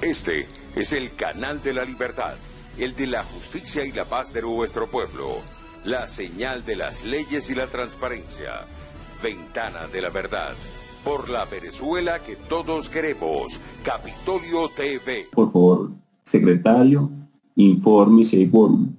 Este es el canal de la libertad, el de la justicia y la paz de nuestro pueblo, la señal de las leyes y la transparencia, Ventana de la Verdad, por la Venezuela que todos queremos, Capitolio TV. Por favor, secretario, informe si hay quórum.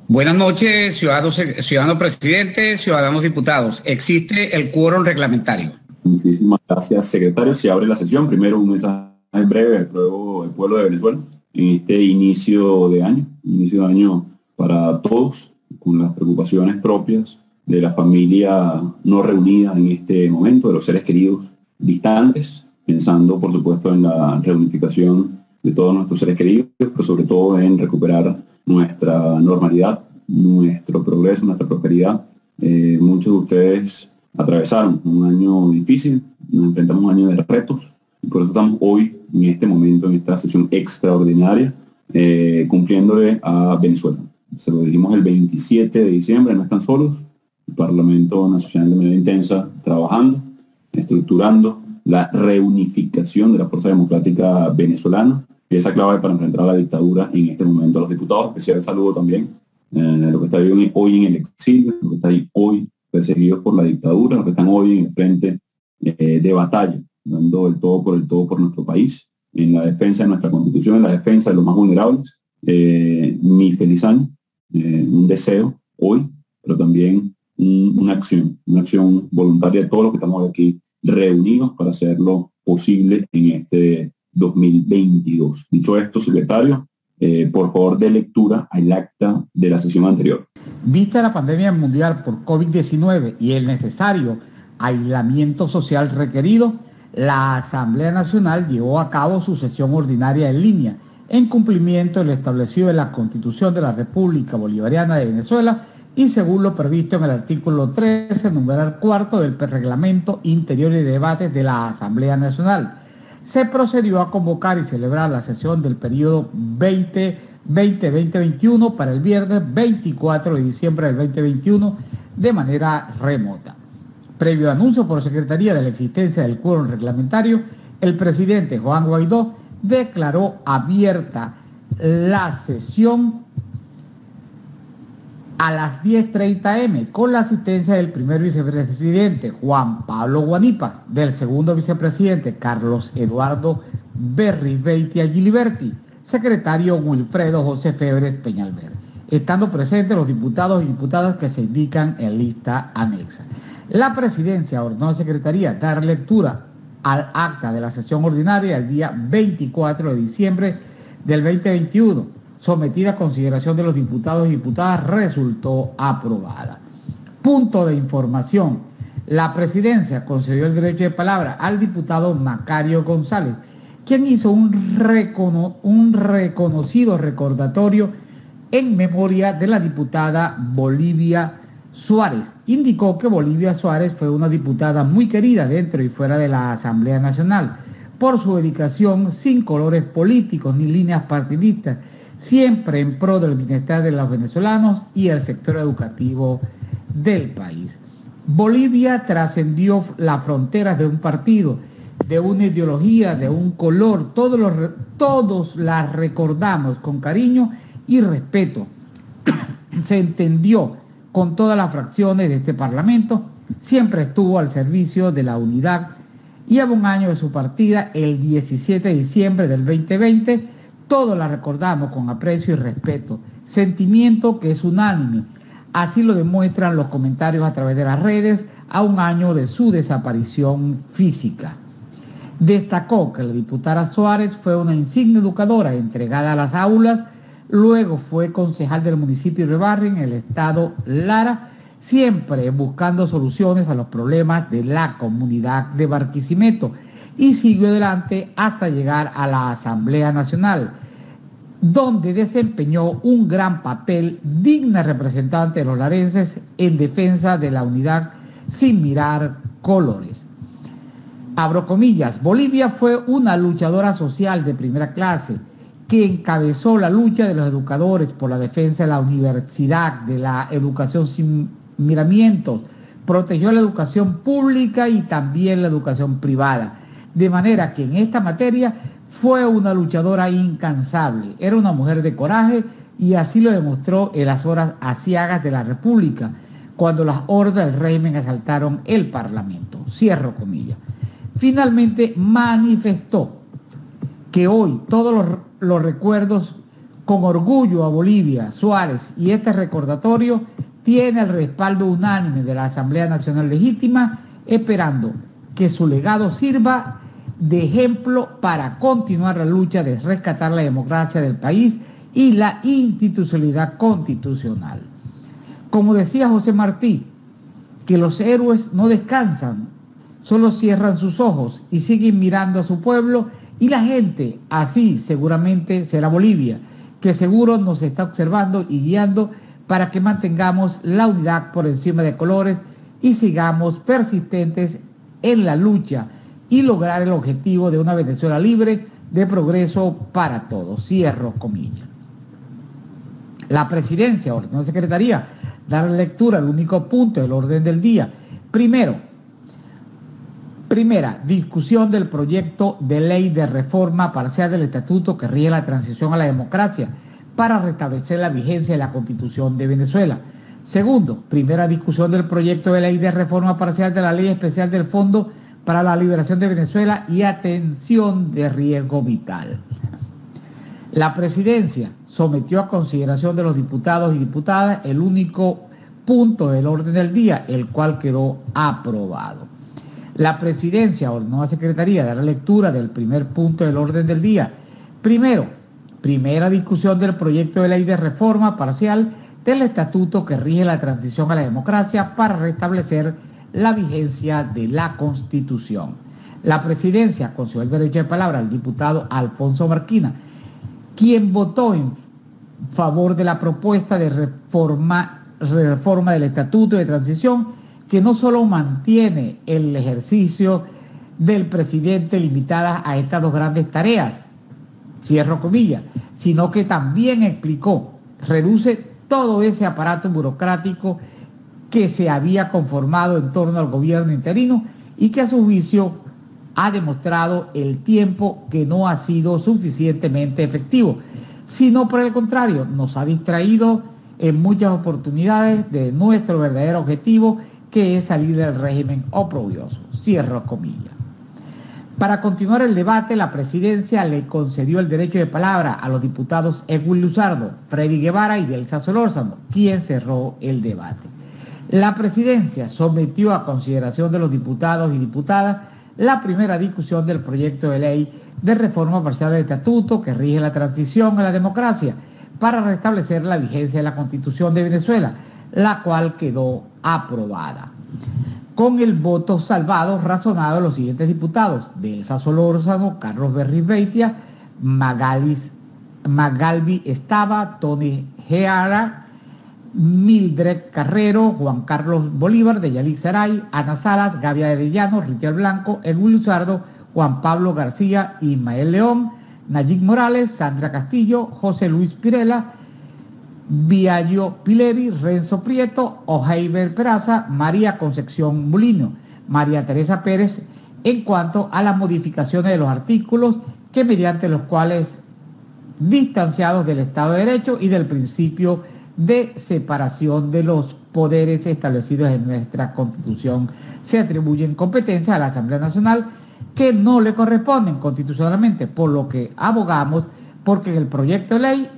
Buenas noches, ciudadano presidente, ciudadanos diputados. Existe el quórum reglamentario. Muchísimas gracias, secretario. Se abre la sesión. Primero, un mensaje breve al pueblo de Venezuela en este inicio de año para todos, con las preocupaciones propias de la familia no reunida en este momento, de los seres queridos distantes, pensando, por supuesto, en la reunificación de todos nuestros seres queridos, pero sobre todo en recuperar nuestra normalidad, nuestro progreso, nuestra prosperidad. Muchos de ustedes atravesaron un año difícil, nos enfrentamos a un año de retos, y por eso estamos hoy, en este momento, en esta sesión extraordinaria, cumpliéndole a Venezuela. Se lo dijimos el 27 de diciembre, no están solos. El Parlamento Nacional de manera intensa, trabajando, estructurando la reunificación de la Fuerza Democrática Venezolana, pieza clave para enfrentar a la dictadura en este momento. A los diputados, especial saludo también, lo que está hoy en el exilio, lo que está hoy perseguidos por la dictadura, los que están hoy en el frente de batalla, dando el todo por nuestro país, en la defensa de nuestra Constitución, en la defensa de los más vulnerables. Mi feliz año, un deseo hoy, pero también una acción voluntaria de todos los que estamos aquí reunidos para hacerlo posible en este 2022. Dicho esto, secretario, por favor dé lectura al acta de la sesión anterior. Vista la pandemia mundial por COVID-19 y el necesario aislamiento social requerido, la Asamblea Nacional llevó a cabo su sesión ordinaria en línea, en cumplimiento de lo establecido en la Constitución de la República Bolivariana de Venezuela y según lo previsto en el artículo 13, numeral 4 del Reglamento Interior y Debates de la Asamblea Nacional. Se procedió a convocar y celebrar la sesión del periodo 2020-2021 para el viernes 24 de diciembre del 2021 de manera remota. Previo anuncio por Secretaría de la existencia del quórum reglamentario, el presidente Juan Guaidó declaró abierta la sesión a las 10:30 am con la asistencia del primer vicepresidente Juan Pablo Guanipa, del segundo vicepresidente Carlos Eduardo Berrizbeitia Giliberti, secretario Wilfredo José Febres Peñalver, estando presentes los diputados y diputadas que se indican en lista anexa. La presidencia ordenó a la Secretaría dar lectura al acta de la sesión ordinaria el día 24 de diciembre del 2021, sometida a consideración de los diputados y diputadas, resultó aprobada. Punto de información. La presidencia concedió el derecho de palabra al diputado Macario González, quien hizo un reconocido recordatorio en memoria de la diputada Bolivia Suárez. Indicó que Bolivia Suárez fue una diputada muy querida dentro y fuera de la Asamblea Nacional por su dedicación sin colores políticos ni líneas partidistas, siempre en pro del bienestar de los venezolanos y el sector educativo del país. Bolivia trascendió las fronteras de un partido, de una ideología, de un color. Todos la recordamos con cariño y respeto. Se entendió con todas las fracciones de este Parlamento, siempre estuvo al servicio de la unidad y a un año de su partida, el 17 de diciembre del 2020, todos la recordamos con aprecio y respeto, sentimiento que es unánime. Así lo demuestran los comentarios a través de las redes a un año de su desaparición física. Destacó que la diputada Suárez fue una insigne educadora entregada a las aulas, luego fue concejal del municipio de Barrio en el estado Lara, siempre buscando soluciones a los problemas de la comunidad de Barquisimeto y siguió adelante hasta llegar a la Asamblea Nacional, donde desempeñó un gran papel, digna representante de los larenses en defensa de la unidad sin mirar colores. Abro comillas, Bolivia fue una luchadora social de primera clase que encabezó la lucha de los educadores por la defensa de la universidad, de la educación sin miramientos, protegió la educación pública y también la educación privada, de manera que en esta materia Fue una luchadora incansable, era una mujer de coraje y así lo demostró en las horas aciagas de la República, cuando las hordas del régimen asaltaron el Parlamento. Cierro comillas. Finalmente manifestó que hoy todos los recuerdos con orgullo a Bolivia, Suárez, y este recordatorio tiene el respaldo unánime de la Asamblea Nacional Legítima, esperando que su legado sirva de ejemplo para continuar la lucha de rescatar la democracia del país y la institucionalidad constitucional. Como decía José Martí, que los héroes no descansan, solo cierran sus ojos y siguen mirando a su pueblo y la gente. Así seguramente será Bolivia, que seguro nos está observando y guiando para que mantengamos la unidad por encima de colores y sigamos persistentes en la lucha y lograr el objetivo de una Venezuela libre, de progreso para todos. Cierro comillas. La presidencia ordenó a la Secretaría dar lectura al único punto del orden del día. Primera, discusión del proyecto de ley de reforma parcial del estatuto que rige la transición a la democracia para restablecer la vigencia de la Constitución de Venezuela. Segundo, primera discusión del proyecto de ley de reforma parcial de la Ley Especial del Fondo para la Liberación de Venezuela y Atención de Riesgo Vital. La presidencia sometió a consideración de los diputados y diputadas el único punto del orden del día, el cual quedó aprobado. La presidencia ordenó a la Secretaría dar lectura del primer punto del orden del día. Primera discusión del proyecto de ley de reforma parcial del estatuto que rige la transición a la democracia para restablecer la vigencia de la Constitución. La presidencia concedió el derecho de palabra al diputado Alfonso Marquina, quien votó en favor de la propuesta de reforma del estatuto de transición, que no solo mantiene el ejercicio del presidente limitada a estas dos grandes tareas, cierro comillas, sino que también explicó, reduce todo ese aparato burocrático que se había conformado en torno al gobierno interino y que a su juicio ha demostrado el tiempo que no ha sido suficientemente efectivo, sino por el contrario, nos ha distraído en muchas oportunidades de nuestro verdadero objetivo, que es salir del régimen oprobioso. Cierro comillas. Para continuar el debate, la presidencia le concedió el derecho de palabra a los diputados Edwin Luzardo, Freddy Guevara y Delsa Solórzano, quien cerró el debate. La presidencia sometió a consideración de los diputados y diputadas la primera discusión del proyecto de ley de reforma parcial del estatuto que rige la transición a la democracia para restablecer la vigencia de la Constitución de Venezuela, la cual quedó aprobada. Con el voto salvado razonado de los siguientes diputados: Delsa Solórzano, Carlos Berriz Beitia, Magalbi Estaba, Tony Geara, Mildred Carrero, Juan Carlos Bolívar, Deyalí Saray, Ana Salas, Gaby Arellano, Richard Blanco, Edwin Luzardo, Juan Pablo García, Ismael León, Nayib Morales, Sandra Castillo, José Luis Pirela, Viallo Pileri, Renzo Prieto, Ojeiber Peraza, María Concepción Mulino, María Teresa Pérez, en cuanto a las modificaciones de los artículos que mediante los cuales, distanciados del Estado de Derecho y del principio de separación de los poderes establecidos en nuestra Constitución, se atribuyen competencias a la Asamblea Nacional que no le corresponden constitucionalmente, por lo que abogamos porque en el proyecto de ley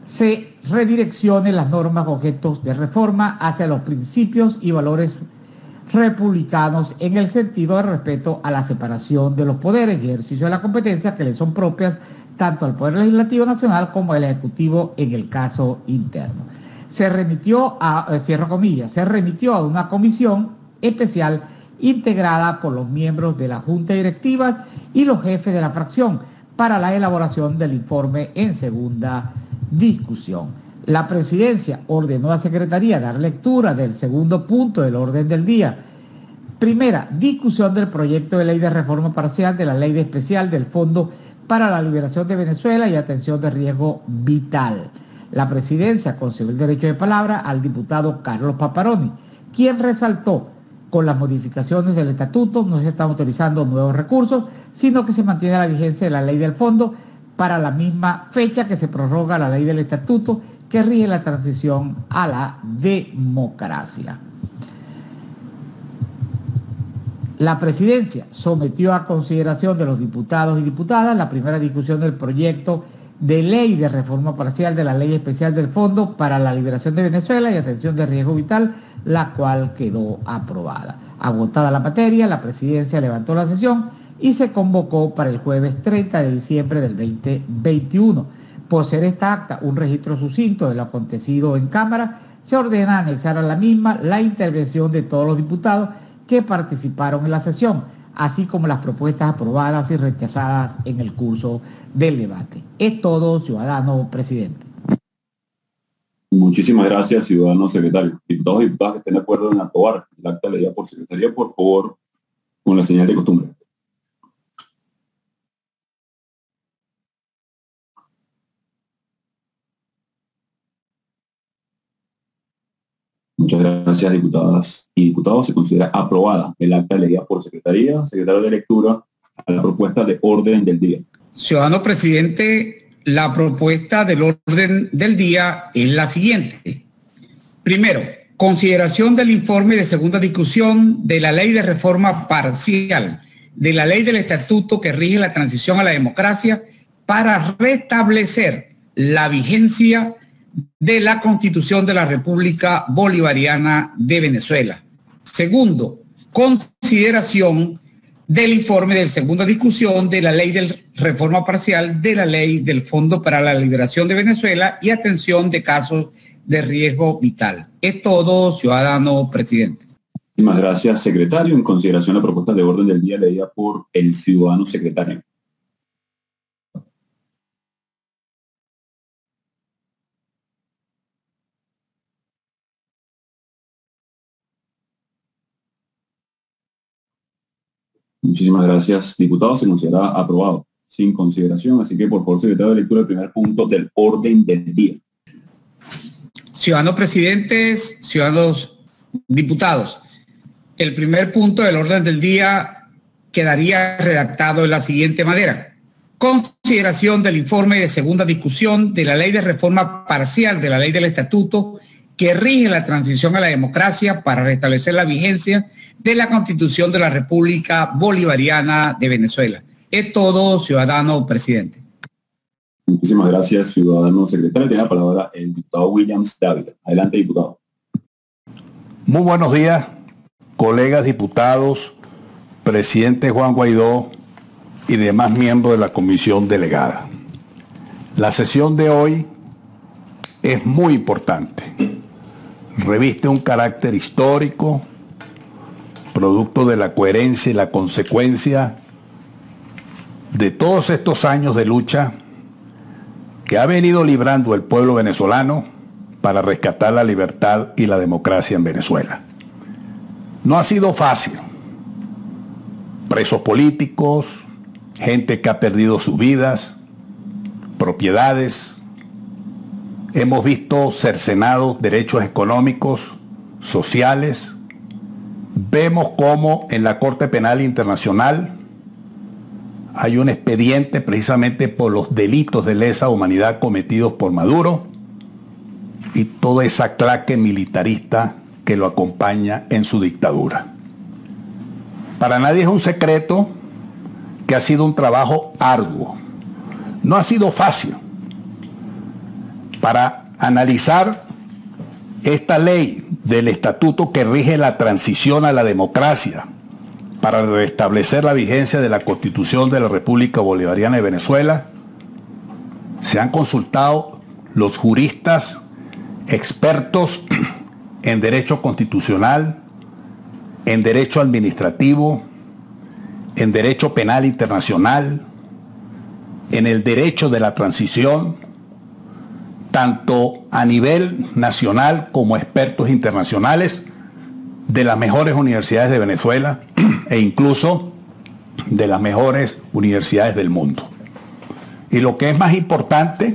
se redireccionen las normas objetos de reforma hacia los principios y valores republicanos en el sentido de respeto a la separación de los poderes y ejercicio de la competencia que le son propias tanto al Poder Legislativo Nacional como al Ejecutivo en el caso interno. Se remitió cierro comillas, se remitió a una comisión especial integrada por los miembros de la Junta Directiva y los jefes de la fracción para la elaboración del informe en segunda discusión. La presidencia ordenó a la Secretaría dar lectura del segundo punto del orden del día. Primera, discusión del proyecto de ley de reforma parcial de la Ley Especial del Fondo para la Liberación de Venezuela y Atención de Riesgo Vital. La presidencia concedió el derecho de palabra al diputado Carlos Paparoni, quien resaltó con las modificaciones del estatuto no se están autorizando nuevos recursos, sino que se mantiene la vigencia de la ley del fondo para la misma fecha que se prorroga la ley del estatuto que rige la transición a la democracia. La presidencia sometió a consideración de los diputados y diputadas la primera discusión del proyecto de ley de reforma parcial de la ley especial del Fondo para la Liberación de Venezuela y Atención de Riesgo Vital, la cual quedó aprobada. Agotada la materia, la presidencia levantó la sesión y se convocó para el jueves 30 de diciembre del 2021. Por ser esta acta un registro sucinto de lo acontecido en Cámara, se ordena anexar a la misma la intervención de todos los diputados que participaron en la sesión, así como las propuestas aprobadas y rechazadas en el curso del debate. Es todo, ciudadano presidente. Muchísimas gracias, ciudadano secretario. Diputados y diputadas que estén de acuerdo en aprobar el acta leída por secretaría, por favor, con la señal de costumbre. Muchas gracias, diputadas y diputados. Se considera aprobada el acta leída por secretaría. Secretario de lectura a la propuesta de orden del día. Ciudadano presidente, la propuesta del orden del día es la siguiente. Primero, consideración del informe de segunda discusión de la ley de reforma parcial de la ley del estatuto que rige la transición a la democracia para restablecer la vigencia de la Constitución de la República Bolivariana de Venezuela. Segundo, consideración del informe de segunda discusión de la ley de reforma parcial de la ley del Fondo para la Liberación de Venezuela y atención de casos de riesgo vital. Es todo, ciudadano presidente. Muchísimas gracias, secretario. En consideración la propuesta de orden del día leída por el ciudadano secretario. Muchísimas gracias, diputado. Se considera aprobado sin consideración. Así que, por favor, secretario de lectura, el primer punto del orden del día. Ciudadanos presidentes, ciudadanos diputados, el primer punto del orden del día quedaría redactado de la siguiente manera. Consideración del informe de segunda discusión de la ley de reforma parcial de la ley del estatuto que rige la transición a la democracia para restablecer la vigencia de la Constitución de la República Bolivariana de Venezuela. Es todo, ciudadano presidente. Muchísimas gracias, ciudadano secretario. Tiene la palabra el diputado Williams Dávila. Adelante, diputado. Muy buenos días, colegas diputados, presidente Juan Guaidó y demás miembros de la comisión delegada. La sesión de hoy es muy importante. Reviste un carácter histórico, producto de la coherencia y la consecuencia de todos estos años de lucha que ha venido librando el pueblo venezolano para rescatar la libertad y la democracia en Venezuela. No ha sido fácil. Presos políticos, gente que ha perdido sus vidas, propiedades. Hemos visto cercenados derechos económicos, sociales. Vemos cómo en la Corte Penal Internacional hay un expediente precisamente por los delitos de lesa humanidad cometidos por Maduro y toda esa claque militarista que lo acompaña en su dictadura. Para nadie es un secreto que ha sido un trabajo arduo. No ha sido fácil. Para analizar esta ley del estatuto que rige la transición a la democracia, para restablecer la vigencia de la Constitución de la República Bolivariana de Venezuela, se han consultado los juristas expertos en derecho constitucional, en derecho administrativo, en derecho penal internacional, en el derecho de la transición, tanto a nivel nacional como expertos internacionales de las mejores universidades de Venezuela e incluso de las mejores universidades del mundo. Y lo que es más importante,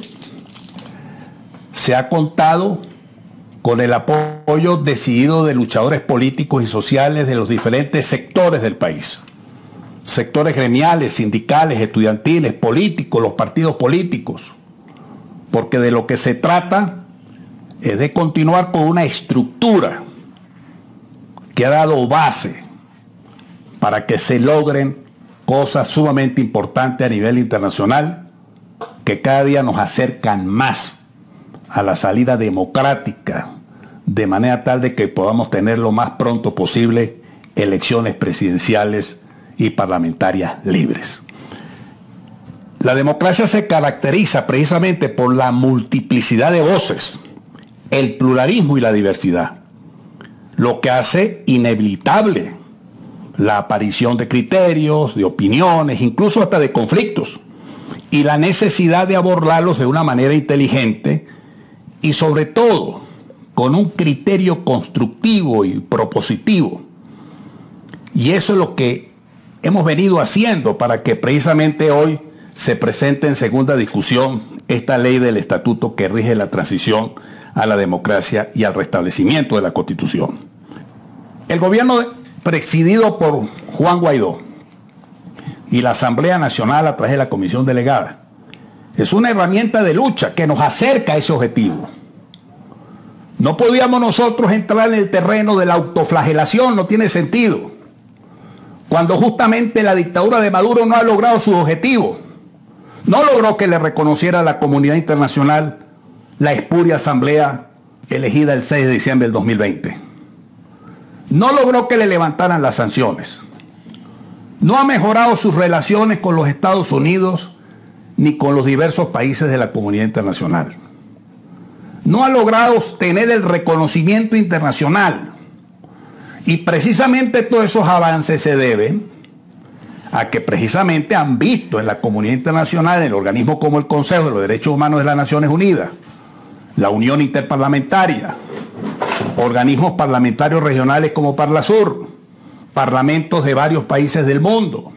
se ha contado con el apoyo decidido de luchadores políticos y sociales de los diferentes sectores del país. Sectores gremiales, sindicales, estudiantiles, políticos, los partidos políticos. Porque de lo que se trata es de continuar con una estructura que ha dado base para que se logren cosas sumamente importantes a nivel internacional que cada día nos acercan más a la salida democrática, de manera tal de que podamos tener lo más pronto posible elecciones presidenciales y parlamentarias libres. La democracia se caracteriza precisamente por la multiplicidad de voces, el pluralismo y la diversidad, lo que hace inevitable la aparición de criterios, de opiniones, incluso hasta de conflictos, y la necesidad de abordarlos de una manera inteligente y sobre todo con un criterio constructivo y propositivo. Y eso es lo que hemos venido haciendo para que precisamente hoy se presente en segunda discusión esta ley del estatuto que rige la transición a la democracia y al restablecimiento de la Constitución. El gobierno presidido por Juan Guaidó y la Asamblea Nacional a través de la Comisión Delegada es una herramienta de lucha que nos acerca a ese objetivo. No podíamos nosotros entrar en el terreno de la autoflagelación, no tiene sentido, cuando justamente la dictadura de Maduro no ha logrado su objetivo. No logró que le reconociera a la comunidad internacional la espuria asamblea elegida el 6 de diciembre del 2020. No logró que le levantaran las sanciones. No ha mejorado sus relaciones con los Estados Unidos ni con los diversos países de la comunidad internacional. No ha logrado tener el reconocimiento internacional. Y precisamente todos esos avances se deben a que precisamente han visto en la comunidad internacional, en organismos como el Consejo de los Derechos Humanos de las Naciones Unidas, la Unión Interparlamentaria, organismos parlamentarios regionales como Parlasur, parlamentos de varios países del mundo,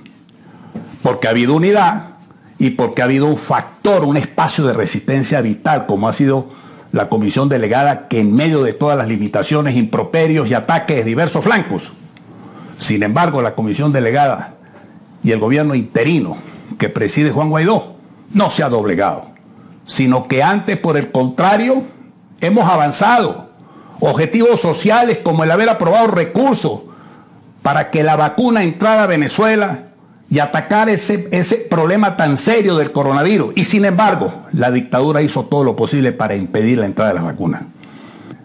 porque ha habido unidad y porque ha habido un factor, un espacio de resistencia vital, como ha sido la comisión delegada, que en medio de todas las limitaciones, improperios y ataques de diversos flancos, sin embargo, la comisión delegada y el gobierno interino que preside Juan Guaidó no se ha doblegado, sino que antes, por el contrario, hemos avanzado. Objetivos sociales como el haber aprobado recursos para que la vacuna entrara a Venezuela y atacar ese problema tan serio del coronavirus. Y sin embargo, la dictadura hizo todo lo posible para impedir la entrada de las vacunas.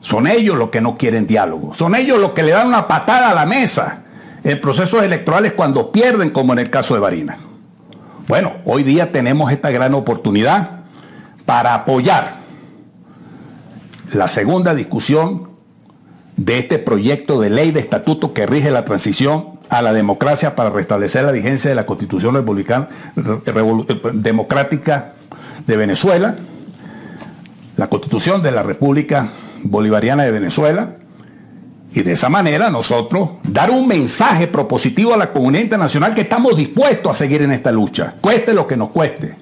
Son ellos los que no quieren diálogo. Son ellos los que le dan una patada a la mesa en procesos electorales cuando pierden, como en el caso de Barinas. Bueno, hoy día tenemos esta gran oportunidad para apoyar la segunda discusión de este proyecto de ley de estatuto que rige la transición a la democracia para restablecer la vigencia de la Constitución Democrática de Venezuela, la Constitución de la República Bolivariana de Venezuela, y de esa manera nosotros dar un mensaje propositivo a la comunidad internacional que estamos dispuestos a seguir en esta lucha, cueste lo que nos cueste,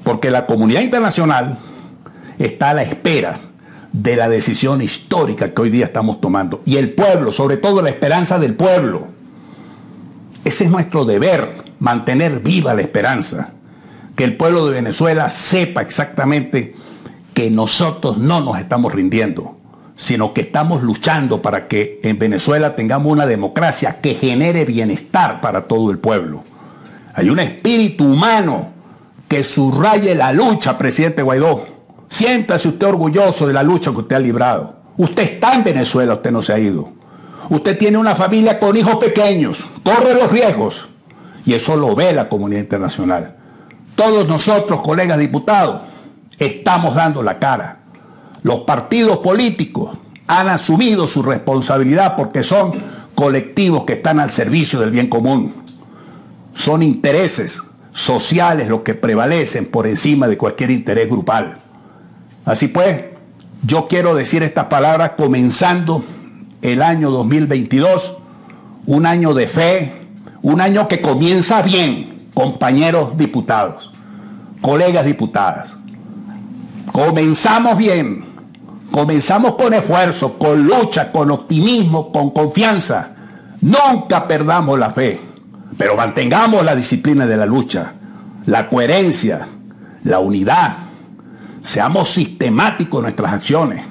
porque la comunidad internacional está a la espera de la decisión histórica que hoy día estamos tomando, y el pueblo, sobre todo la esperanza del pueblo. Ese es nuestro deber, mantener viva la esperanza, que el pueblo de Venezuela sepa exactamente que nosotros no nos estamos rindiendo, sino que estamos luchando para que en Venezuela tengamos una democracia que genere bienestar para todo el pueblo. Hay un espíritu humano que subraye la lucha, presidente Guaidó. Siéntase usted orgulloso de la lucha que usted ha librado. Usted está en Venezuela, usted no se ha ido. Usted tiene una familia con hijos pequeños, corre los riesgos, y eso lo ve la comunidad internacional. Todos nosotros, colegas diputados, estamos dando la cara. Los partidos políticos han asumido su responsabilidad porque son colectivos que están al servicio del bien común. Son intereses sociales los que prevalecen por encima de cualquier interés grupal. Así pues, yo quiero decir estas palabras comenzando el año 2022, un año de fe, un año que comienza bien, compañeros diputados, colegas diputadas. Comenzamos bien, Comenzamos con esfuerzo, con lucha, con optimismo, con confianza. Nunca perdamos la fe, pero mantengamos la disciplina de la lucha, la coherencia, la unidad. Seamos sistemáticos en nuestras acciones.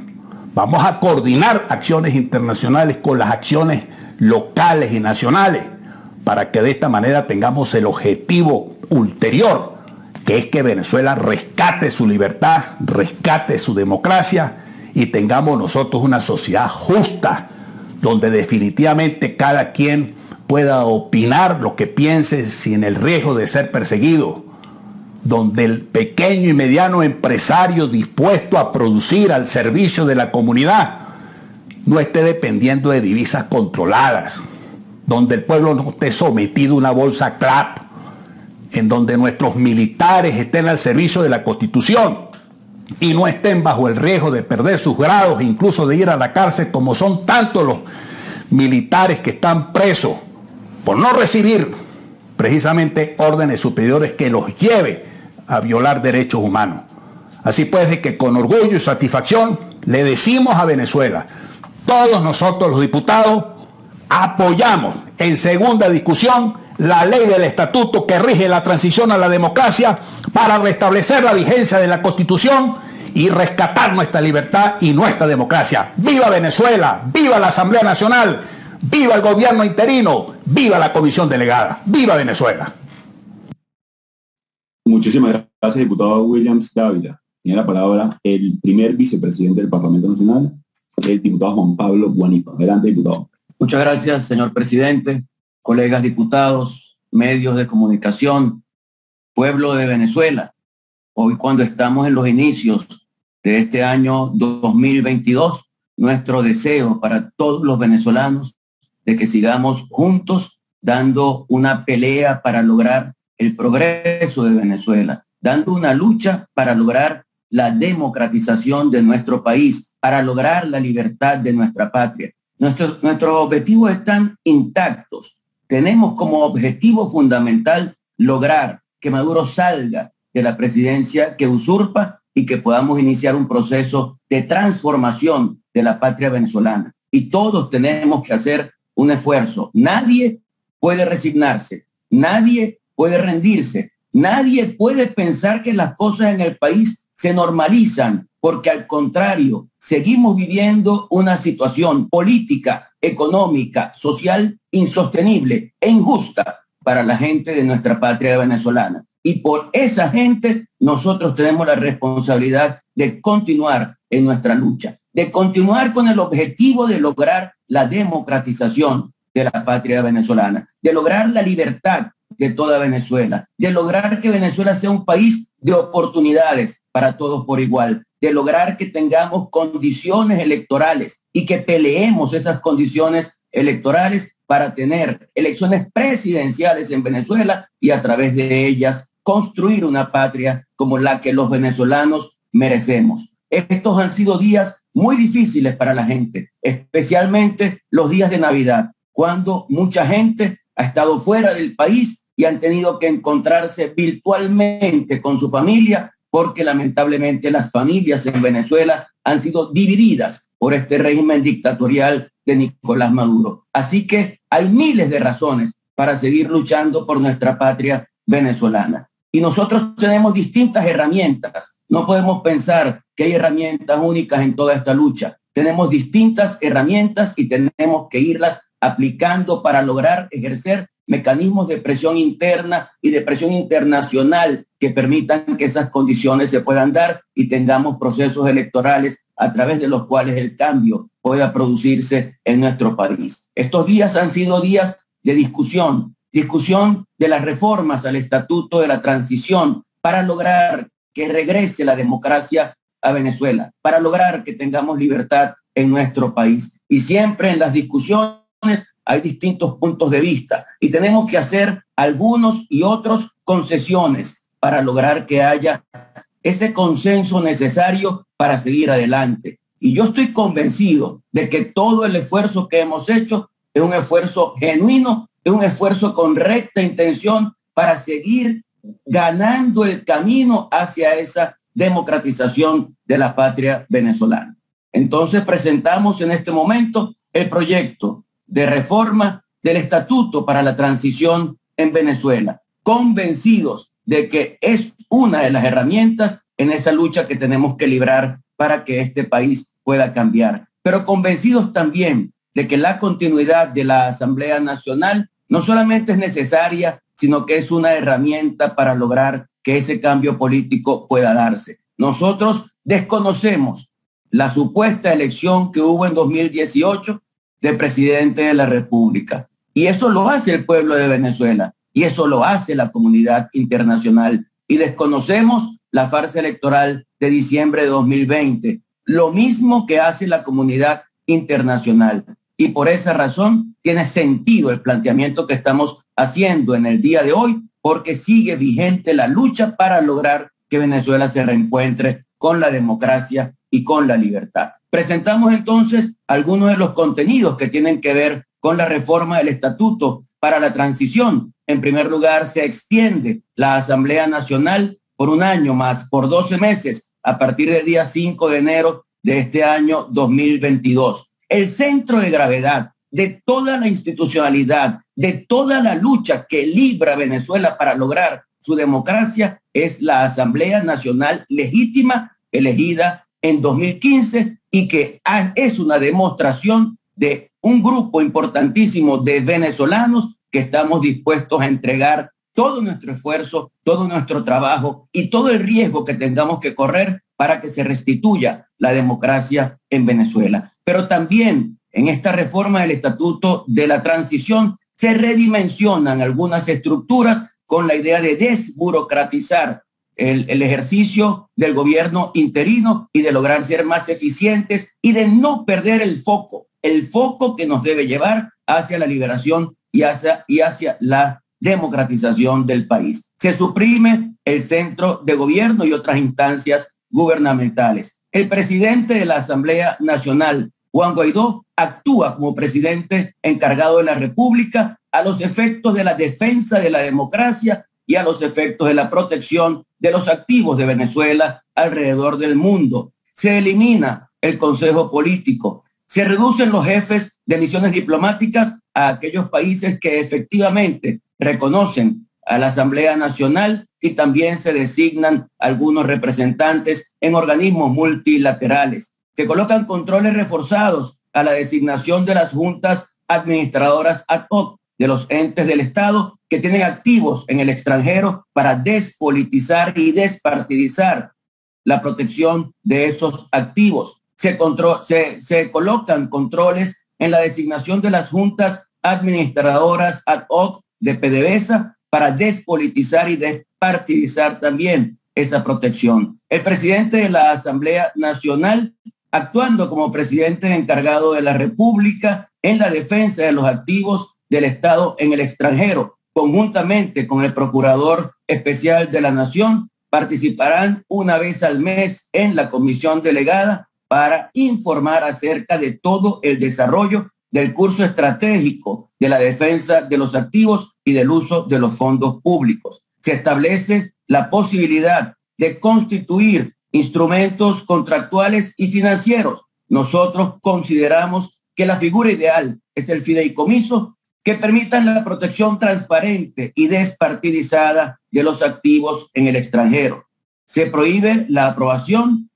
Vamos a coordinar acciones internacionales con las acciones locales y nacionales para que de esta manera tengamos el objetivo ulterior, que es que Venezuela rescate su libertad, rescate su democracia y tengamos nosotros una sociedad justa, donde definitivamente cada quien pueda opinar lo que piense sin el riesgo de ser perseguido, donde el pequeño y mediano empresario dispuesto a producir al servicio de la comunidad no esté dependiendo de divisas controladas, donde el pueblo no esté sometido a una bolsa CLAP, en donde nuestros militares estén al servicio de la Constitución y no estén bajo el riesgo de perder sus grados e incluso de ir a la cárcel, como son tantos los militares que están presos por no recibir precisamente órdenes superiores que los lleve a violar derechos humanos. Así pues, de que con orgullo y satisfacción le decimos a Venezuela, todos nosotros los diputados apoyamos en segunda discusión la ley del estatuto que rige la transición a la democracia para restablecer la vigencia de la Constitución y rescatar nuestra libertad y nuestra democracia. ¡Viva Venezuela! ¡Viva la Asamblea Nacional! ¡Viva el gobierno interino! ¡Viva la comisión delegada! ¡Viva Venezuela! Muchísimas gracias, diputado Williams Dávila. Tiene la palabra el primer vicepresidente del Parlamento Nacional, el diputado Juan Pablo Guanipa. Adelante, diputado. Muchas gracias, señor presidente, colegas diputados, medios de comunicación, pueblo de Venezuela. Hoy, cuando estamos en los inicios de este año 2022, nuestro deseo para todos los venezolanos de que sigamos juntos dando una pelea para lograr el progreso de Venezuela, dando una lucha para lograr la democratización de nuestro país, para lograr la libertad de nuestra patria. Nuestros objetivos están intactos. Tenemos como objetivo fundamental lograr que Maduro salga de la presidencia que usurpa y que podamos iniciar un proceso de transformación de la patria venezolana. Y todos tenemos que hacer un esfuerzo. Nadie puede resignarse, nadie puede rendirse, nadie puede pensar que las cosas en el país se normalizan, porque al contrario, seguimos viviendo una situación política, económica, social insostenible e injusta para la gente de nuestra patria venezolana. Y por esa gente nosotros tenemos la responsabilidad de continuar en nuestra lucha, de continuar con el objetivo de lograr la democratización de la patria venezolana, de lograr la libertad de toda Venezuela, de lograr que Venezuela sea un país de oportunidades para todos por igual, de lograr que tengamos condiciones electorales y que peleemos esas condiciones electorales para tener elecciones presidenciales en Venezuela y a través de ellas construir una patria como la que los venezolanos merecemos. Estos han sido días muy difíciles para la gente, especialmente los días de Navidad, cuando mucha gente ha estado fuera del país y han tenido que encontrarse virtualmente con su familia, porque lamentablemente las familias en Venezuela han sido divididas por este régimen dictatorial de Nicolás Maduro. Así que hay miles de razones para seguir luchando por nuestra patria venezolana. Y nosotros tenemos distintas herramientas. No podemos pensar que hay herramientas únicas en toda esta lucha. Tenemos distintas herramientas y tenemos que irlas aplicando para lograr ejercer mecanismos de presión interna y de presión internacional que permitan que esas condiciones se puedan dar y tengamos procesos electorales a través de los cuales el cambio pueda producirse en nuestro país. Estos días han sido días de discusión de las reformas al Estatuto de la Transición para lograr que regrese la democracia a Venezuela, para lograr que tengamos libertad en nuestro país. Y siempre en las discusiones hay distintos puntos de vista y tenemos que hacer algunos y otros concesiones para lograr que haya ese consenso necesario para seguir adelante. Y yo estoy convencido de que todo el esfuerzo que hemos hecho es un esfuerzo genuino, es un esfuerzo con recta intención para seguir ganando el camino hacia esa democratización de la patria venezolana. Entonces presentamos en este momento el proyecto de reforma del Estatuto para la Transición en Venezuela, convencidos de que es una de las herramientas en esa lucha que tenemos que librar para que este país pueda cambiar, pero convencidos también de que la continuidad de la Asamblea Nacional no solamente es necesaria, sino que es una herramienta para lograr que ese cambio político pueda darse. Nosotros desconocemos la supuesta elección que hubo en 2018 de presidente de la República. Y eso lo hace el pueblo de Venezuela y eso lo hace la comunidad internacional. Y desconocemos la farsa electoral de diciembre de 2020, lo mismo que hace la comunidad internacional. Y por esa razón tiene sentido el planteamiento que estamos haciendo en el día de hoy, porque sigue vigente la lucha para lograr que Venezuela se reencuentre con la democracia y con la libertad. Presentamos entonces algunos de los contenidos que tienen que ver con la reforma del Estatuto para la Transición. En primer lugar, se extiende la Asamblea Nacional por un año más, por 12 meses, a partir del día 5 de enero de este año 2022. El centro de gravedad de toda la institucionalidad, de toda la lucha que libra Venezuela para lograr su democracia es la Asamblea Nacional legítima elegida en 2015 y que es una demostración de un grupo importantísimo de venezolanos que estamos dispuestos a entregar todo nuestro esfuerzo, todo nuestro trabajo y todo el riesgo que tengamos que correr para que se restituya la democracia en Venezuela. Pero también en esta reforma del Estatuto de la Transición se redimensionan algunas estructuras con la idea de desburocratizar el ejercicio del gobierno interino y de lograr ser más eficientes y de no perder el foco que nos debe llevar hacia la liberación y hacia la democratización del país. Se suprime el centro de gobierno y otras instancias gubernamentales. El presidente de la Asamblea Nacional, Juan Guaidó, actúa como presidente encargado de la República a los efectos de la defensa de la democracia y a los efectos de la protección de los activos de Venezuela alrededor del mundo. Se elimina el Consejo Político. Se reducen los jefes de misiones diplomáticas a aquellos países que efectivamente reconocen a la Asamblea Nacional y también se designan algunos representantes en organismos multilaterales. Se colocan controles reforzados a la designación de las juntas administradoras ad hoc de los entes del Estado que tienen activos en el extranjero para despolitizar y despartidizar la protección de esos activos. Se colocan controles en la designación de las juntas administradoras ad hoc de PDVSA para despolitizar y despartidizar también esa protección. El presidente de la Asamblea Nacional, actuando como presidente encargado de la República en la defensa de los activos del Estado en el extranjero, conjuntamente con el Procurador Especial de la Nación, participarán una vez al mes en la comisión delegada para informar acerca de todo el desarrollo del curso estratégico de la defensa de los activos y del uso de los fondos públicos. Se establece la posibilidad de constituir instrumentos contractuales y financieros. Nosotros consideramos que la figura ideal es el fideicomiso que permitan la protección transparente y despartidizada de los activos en el extranjero. Se prohíbe la aprobación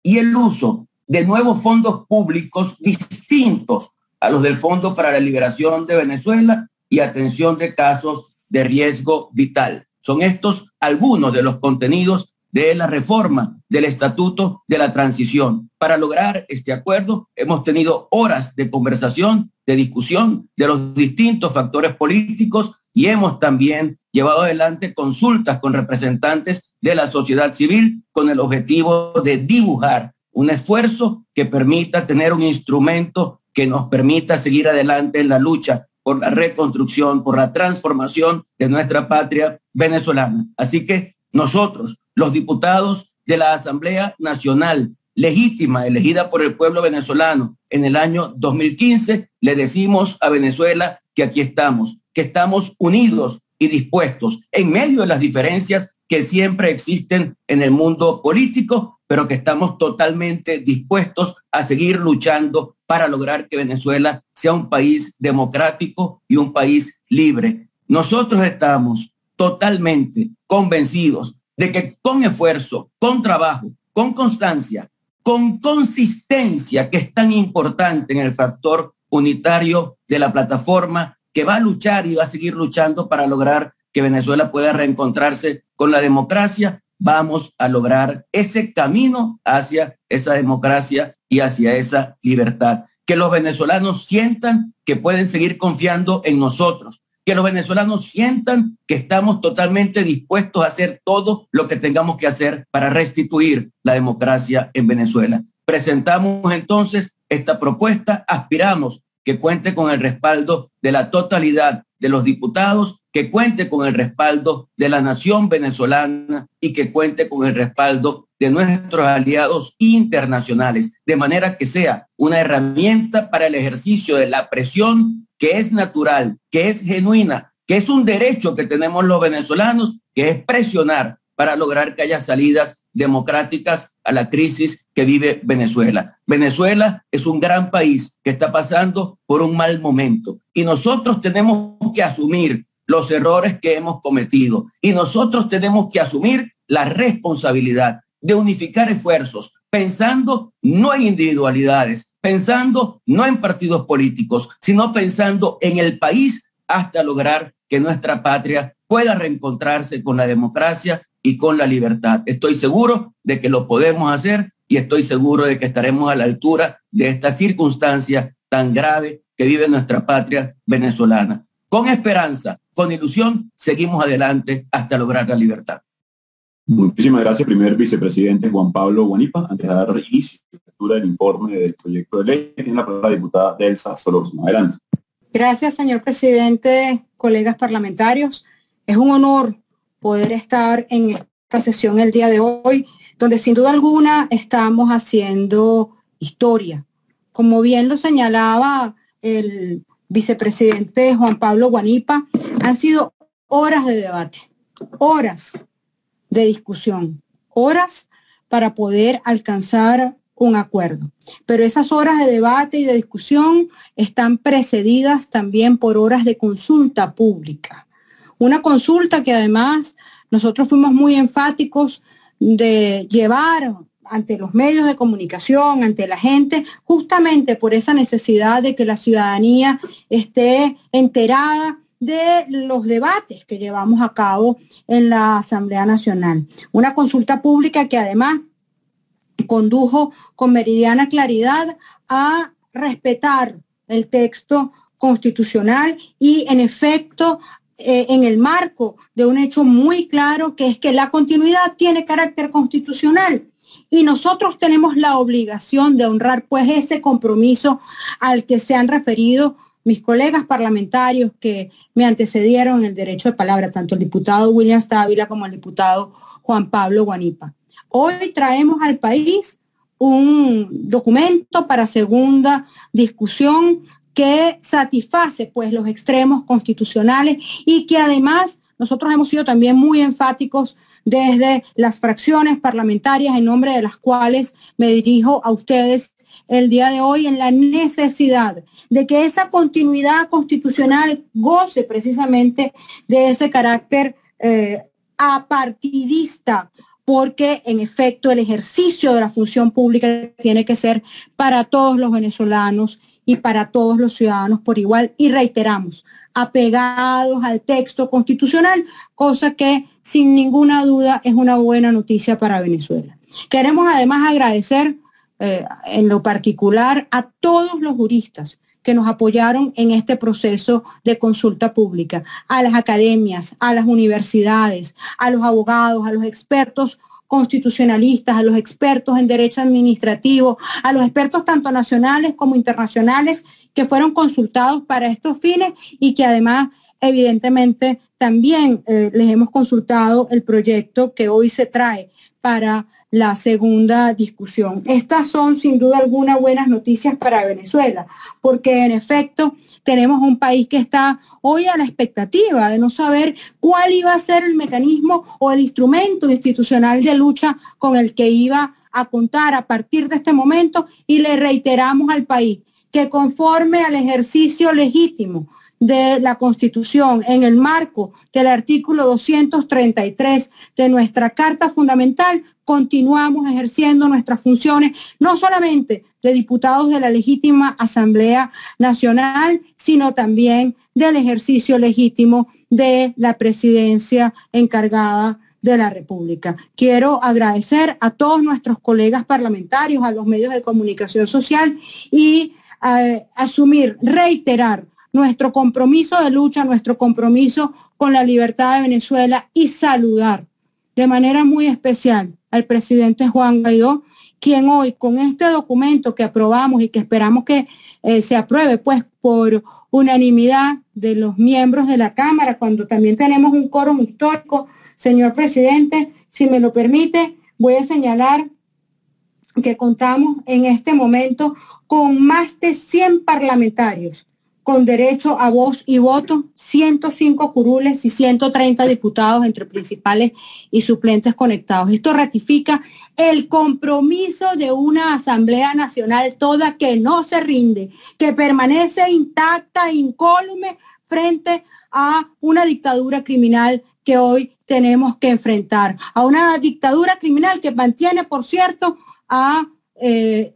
y el uso de nuevos fondos públicos distintos a los del Fondo para la Liberación de Venezuela y atención de casos de riesgo vital. Son estos algunos de los contenidos de la reforma del Estatuto de la Transición. Para lograr este acuerdo hemos tenido horas de conversación, de discusión de los distintos factores políticos y hemos también llevado adelante consultas con representantes de la sociedad civil con el objetivo de dibujar un esfuerzo que permita tener un instrumento que nos permita seguir adelante en la lucha por la reconstrucción, por la transformación de nuestra patria venezolana. Así que nosotros, los diputados de la Asamblea Nacional legítima, elegida por el pueblo venezolano en el año 2015, le decimos a Venezuela que aquí estamos, que estamos unidos y dispuestos en medio de las diferencias que siempre existen en el mundo político, pero que estamos totalmente dispuestos a seguir luchando para lograr que Venezuela sea un país democrático y un país libre. Nosotros estamos totalmente convencidos de que con esfuerzo, con trabajo, con constancia, con consistencia, que es tan importante en el factor unitario de la plataforma, que va a luchar y va a seguir luchando para lograr que Venezuela pueda reencontrarse con la democracia, vamos a lograr ese camino hacia esa democracia y hacia esa libertad. Que los venezolanos sientan que pueden seguir confiando en nosotros, que los venezolanos sientan que estamos totalmente dispuestos a hacer todo lo que tengamos que hacer para restituir la democracia en Venezuela. Presentamos entonces esta propuesta, aspiramos que cuente con el respaldo de la totalidad de los diputados, que cuente con el respaldo de la nación venezolana y que cuente con el respaldo de nuestros aliados internacionales, de manera que sea una herramienta para el ejercicio de la presión que es natural, que es genuina, que es un derecho que tenemos los venezolanos, que es presionar para lograr que haya salidas democráticas a la crisis que vive Venezuela. Venezuela es un gran país que está pasando por un mal momento y nosotros tenemos que asumir los errores que hemos cometido y nosotros tenemos que asumir la responsabilidad de unificar esfuerzos, pensando no en individualidades, pensando no en partidos políticos, sino pensando en el país hasta lograr que nuestra patria pueda reencontrarse con la democracia y con la libertad. Estoy seguro de que lo podemos hacer y estoy seguro de que estaremos a la altura de esta circunstancia tan grave que vive nuestra patria venezolana. Con esperanza, con ilusión, seguimos adelante hasta lograr la libertad. Muchísimas gracias, primer vicepresidente Juan Pablo Guanipa. Antes de dar inicio a la lectura del informe del proyecto de ley, tiene la palabra la diputada Delsa Solórzano. Adelante. Gracias, señor presidente, colegas parlamentarios. Es un honor poder estar en esta sesión el día de hoy, donde sin duda alguna estamos haciendo historia. Como bien lo señalaba el vicepresidente Juan Pablo Guanipa, han sido horas de debate, horas de discusión, horas para poder alcanzar un acuerdo. Pero esas horas de debate y de discusión están precedidas también por horas de consulta pública. Una consulta que además nosotros fuimos muy enfáticos de llevar ante los medios de comunicación, ante la gente, justamente por esa necesidad de que la ciudadanía esté enterada de los debates que llevamos a cabo en la Asamblea Nacional. Una consulta pública que además condujo con meridiana claridad a respetar el texto constitucional y, en efecto, en el marco de un hecho muy claro, que es que la continuidad tiene carácter constitucional y nosotros tenemos la obligación de honrar pues ese compromiso al que se han referido mis colegas parlamentarios que me antecedieron en el derecho de palabra, tanto el diputado William Dávila como el diputado Juan Pablo Guanipa. Hoy traemos al país un documento para segunda discusión que satisface pues los extremos constitucionales y que además nosotros hemos sido también muy enfáticos desde las fracciones parlamentarias en nombre de las cuales me dirijo a ustedes el día de hoy en la necesidad de que esa continuidad constitucional goce precisamente de ese carácter apartidista, porque en efecto el ejercicio de la función pública tiene que ser para todos los venezolanos y para todos los ciudadanos por igual, y reiteramos, apegados al texto constitucional, cosa que sin ninguna duda es una buena noticia para Venezuela. Queremos además agradecer en lo particular a todos los juristas que nos apoyaron en este proceso de consulta pública, a las academias, a las universidades, a los abogados, a los expertos constitucionalistas, a los expertos en derecho administrativo, a los expertos tanto nacionales como internacionales que fueron consultados para estos fines y que además evidentemente también les hemos consultado el proyecto que hoy se trae para la segunda discusión. Estas son sin duda alguna buenas noticias para Venezuela, porque en efecto tenemos un país que está hoy a la expectativa de no saber cuál iba a ser el mecanismo o el instrumento institucional de lucha con el que iba a contar a partir de este momento, y le reiteramos al país que conforme al ejercicio legítimo de la Constitución en el marco del artículo 233 de nuestra Carta Fundamental, continuamos ejerciendo nuestras funciones, no solamente de diputados de la legítima Asamblea Nacional, sino también del ejercicio legítimo de la presidencia encargada de la República. Quiero agradecer a todos nuestros colegas parlamentarios, a los medios de comunicación social y asumir, reiterar nuestro compromiso de lucha, nuestro compromiso con la libertad de Venezuela, y saludar de manera muy especial al presidente Juan Guaidó, quien hoy con este documento que aprobamos y que esperamos que se apruebe pues por unanimidad de los miembros de la Cámara, cuando también tenemos un quórum histórico, señor presidente, si me lo permite, voy a señalar que contamos en este momento con más de 100 parlamentarios con derecho a voz y voto, 105 curules y 130 diputados entre principales y suplentes conectados. Esto ratifica el compromiso de una Asamblea Nacional toda que no se rinde, que permanece intacta, incólume frente a una dictadura criminal que hoy tenemos que enfrentar, a una dictadura criminal que mantiene, por cierto, a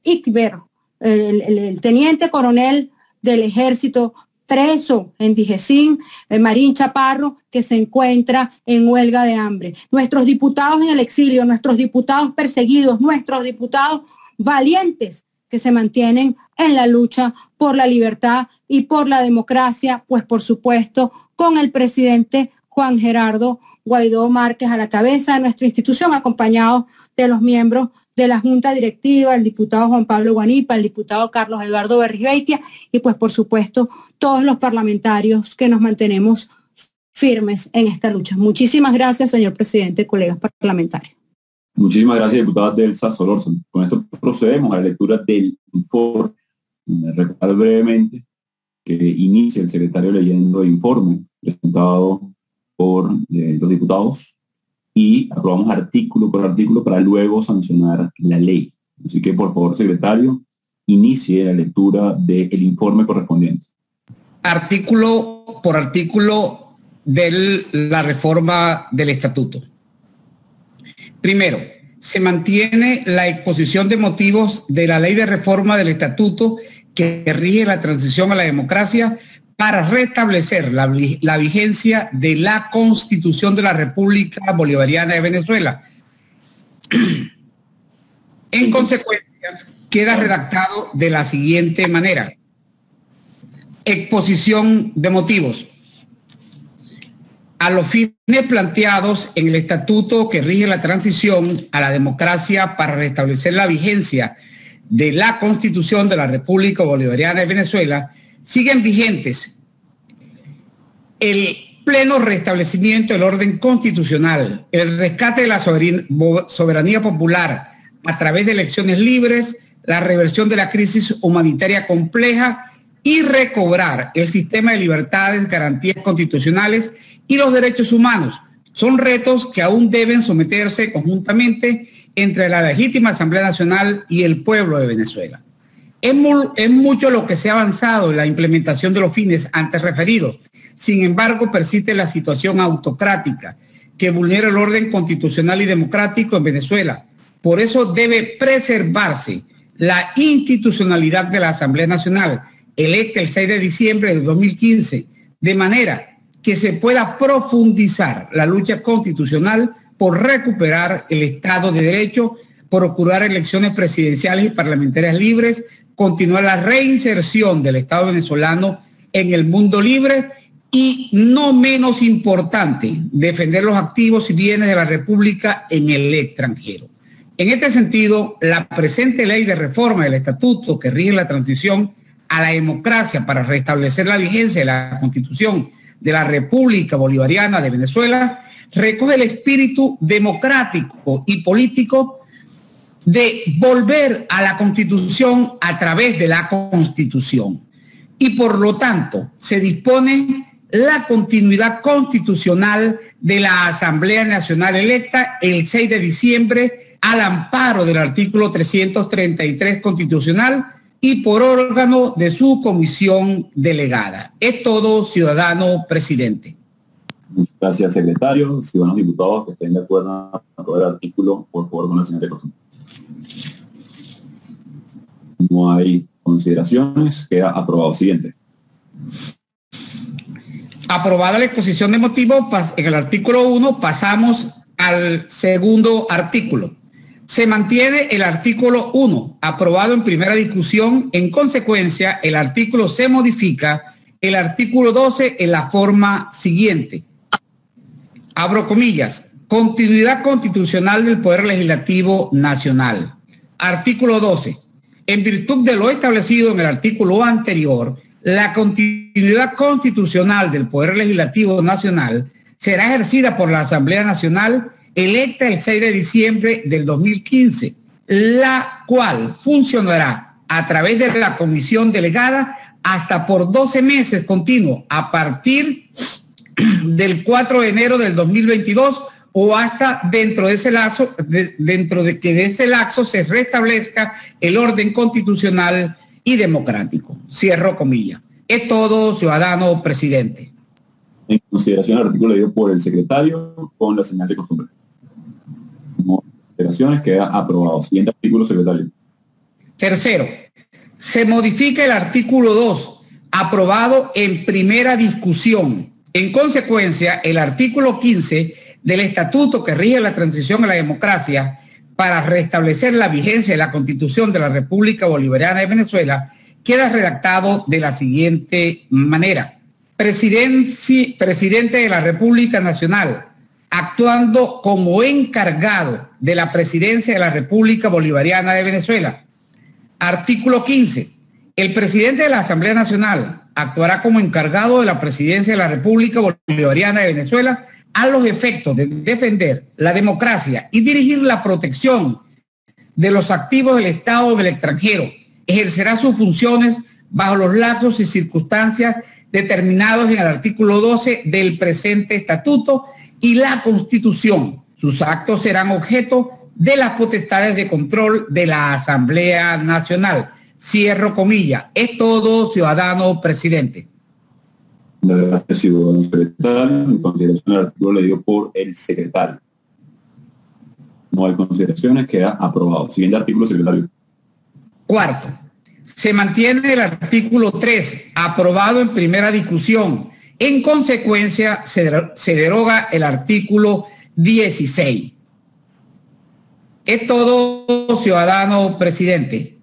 Iqber, el teniente coronel del ejército, preso en Dijesín, Marín Chaparro, que se encuentra en huelga de hambre. Nuestros diputados en el exilio, nuestros diputados perseguidos, nuestros diputados valientes que se mantienen en la lucha por la libertad y por la democracia, pues por supuesto con el presidente Juan Gerardo Guaidó Márquez a la cabeza de nuestra institución, acompañado de los miembros de la Junta Directiva, el diputado Juan Pablo Guanipa, el diputado Carlos Eduardo Berrizbeitia y pues por supuesto todos los parlamentarios que nos mantenemos firmes en esta lucha. Muchísimas gracias, señor presidente, colegas parlamentarios. Muchísimas gracias, diputada Delsa Solórzano. Con esto procedemos a la lectura del informe. Recordar brevemente que inicia el secretario leyendo el informe presentado por los diputados y aprobamos artículo por artículo para luego sancionar la ley. Así que, por favor, secretario, inicie la lectura del informe correspondiente. Artículo por artículo de la reforma del estatuto. Primero, se mantiene la exposición de motivos de la ley de reforma del estatuto que rige la transición a la democracia para restablecer la vigencia de la Constitución de la República Bolivariana de Venezuela. En consecuencia, queda redactado de la siguiente manera. Exposición de motivos. A los fines planteados en el estatuto que rige la transición a la democracia para restablecer la vigencia de la Constitución de la República Bolivariana de Venezuela, siguen vigentes el pleno restablecimiento del orden constitucional, el rescate de la soberanía popular a través de elecciones libres, la reversión de la crisis humanitaria compleja y recobrar el sistema de libertades, garantías constitucionales y los derechos humanos. Son retos que aún deben someterse conjuntamente entre la legítima Asamblea Nacional y el pueblo de Venezuela. Es mucho lo que se ha avanzado en la implementación de los fines antes referidos. Sin embargo, persiste la situación autocrática que vulnera el orden constitucional y democrático en Venezuela. Por eso debe preservarse la institucionalidad de la Asamblea Nacional, electa el 6 de diciembre del 2015, de manera que se pueda profundizar la lucha constitucional por recuperar el Estado de Derecho, procurar elecciones presidenciales y parlamentarias libres, continuar la reinserción del Estado venezolano en el mundo libre y, no menos importante, defender los activos y bienes de la República en el extranjero. En este sentido, la presente ley de reforma del estatuto que rige la transición a la democracia para restablecer la vigencia de la Constitución de la República Bolivariana de Venezuela recoge el espíritu democrático y político de volver a la Constitución a través de la Constitución. Y por lo tanto, se dispone la continuidad constitucional de la Asamblea Nacional electa el 6 de diciembre al amparo del artículo 333 constitucional y por órgano de su comisión delegada. Es todo, ciudadano presidente. Muchas gracias, secretario. Ciudadanos diputados que estén de acuerdo a aprobar el artículo, por favor, con la siguiente costumbre. No hay consideraciones. Queda aprobado. Siguiente. Aprobada la exposición de motivos, en el artículo 1 pasamos al segundo artículo. Se mantiene el artículo 1, aprobado en primera discusión. En consecuencia, el artículo se modifica, el artículo 12 en la forma siguiente. Abro comillas, continuidad constitucional del Poder Legislativo Nacional. Artículo 12. En virtud de lo establecido en el artículo anterior, la continuidad constitucional del Poder Legislativo Nacional será ejercida por la Asamblea Nacional electa el 6 de diciembre del 2015, la cual funcionará a través de la comisión delegada hasta por 12 meses continuos a partir del 4 de enero del 2022 o hasta dentro de ese lapso, dentro de que de ese lapso se restablezca el orden constitucional y democrático. Cierro comillas. Es todo, ciudadano presidente. En consideración el artículo leído por el secretario con la señal de costumbre. No consideraciones, queda aprobado. Siguiente artículo, secretario. Tercero, se modifica el artículo 2, aprobado en primera discusión. En consecuencia, el artículo 15 del estatuto que rige la transición a la democracia para restablecer la vigencia de la Constitución de la República Bolivariana de Venezuela queda redactado de la siguiente manera. Presidente de la República Nacional, actuando como encargado de la Presidencia de la República Bolivariana de Venezuela. Artículo 15. El presidente de la Asamblea Nacional actuará como encargado de la Presidencia de la República Bolivariana de Venezuela a los efectos de defender la democracia y dirigir la protección de los activos del Estado en el extranjero. Ejercerá sus funciones bajo los lapsos y circunstancias determinados en el artículo 12 del presente estatuto y la Constitución. Sus actos serán objeto de las potestades de control de la Asamblea Nacional. Cierro comillas. Es todo, ciudadano presidente. Gracias, ciudadano secretario. En consideración del artículo leído por el secretario. No hay consideraciones, queda aprobado. Siguiente artículo, secretario. Cuarto, se mantiene el artículo 3, aprobado en primera discusión. En consecuencia, se deroga el artículo 16. Es todo, ciudadano presidente.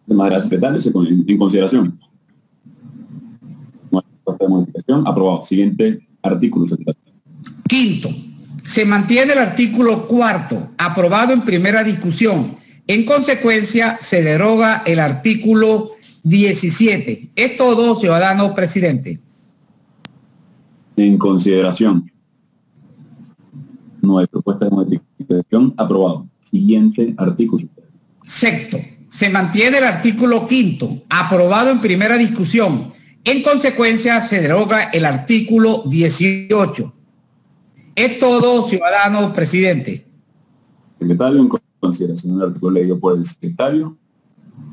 Gracias, secretario. En consideración. No hay modificación. Aprobado. Siguiente artículo, secretario. Quinto, se mantiene el artículo 4, aprobado en primera discusión. En consecuencia, se deroga el artículo 17. Es todo, ciudadano presidente. En consideración. No hay propuesta de modificación. Aprobado. Siguiente artículo. Sexto, se mantiene el artículo 5, aprobado en primera discusión. En consecuencia, se deroga el artículo 18. Es todo, ciudadano presidente. Secretario, en consideración del artículo leído por el secretario.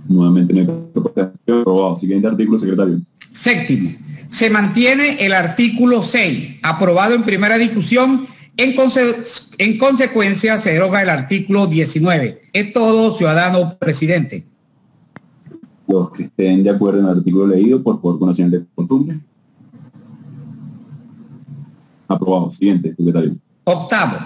Nuevamente no hay propuesta de modificación. Aprobado. Siguiente artículo, secretario. Séptimo, se mantiene el artículo 6, aprobado en primera discusión. En consecuencia, se deroga el artículo 19. Es todo, ciudadano presidente. Los que estén de acuerdo en el artículo leído, por favor, con la siguiente costumbre. Aprobado. Siguiente, secretario. Octavo,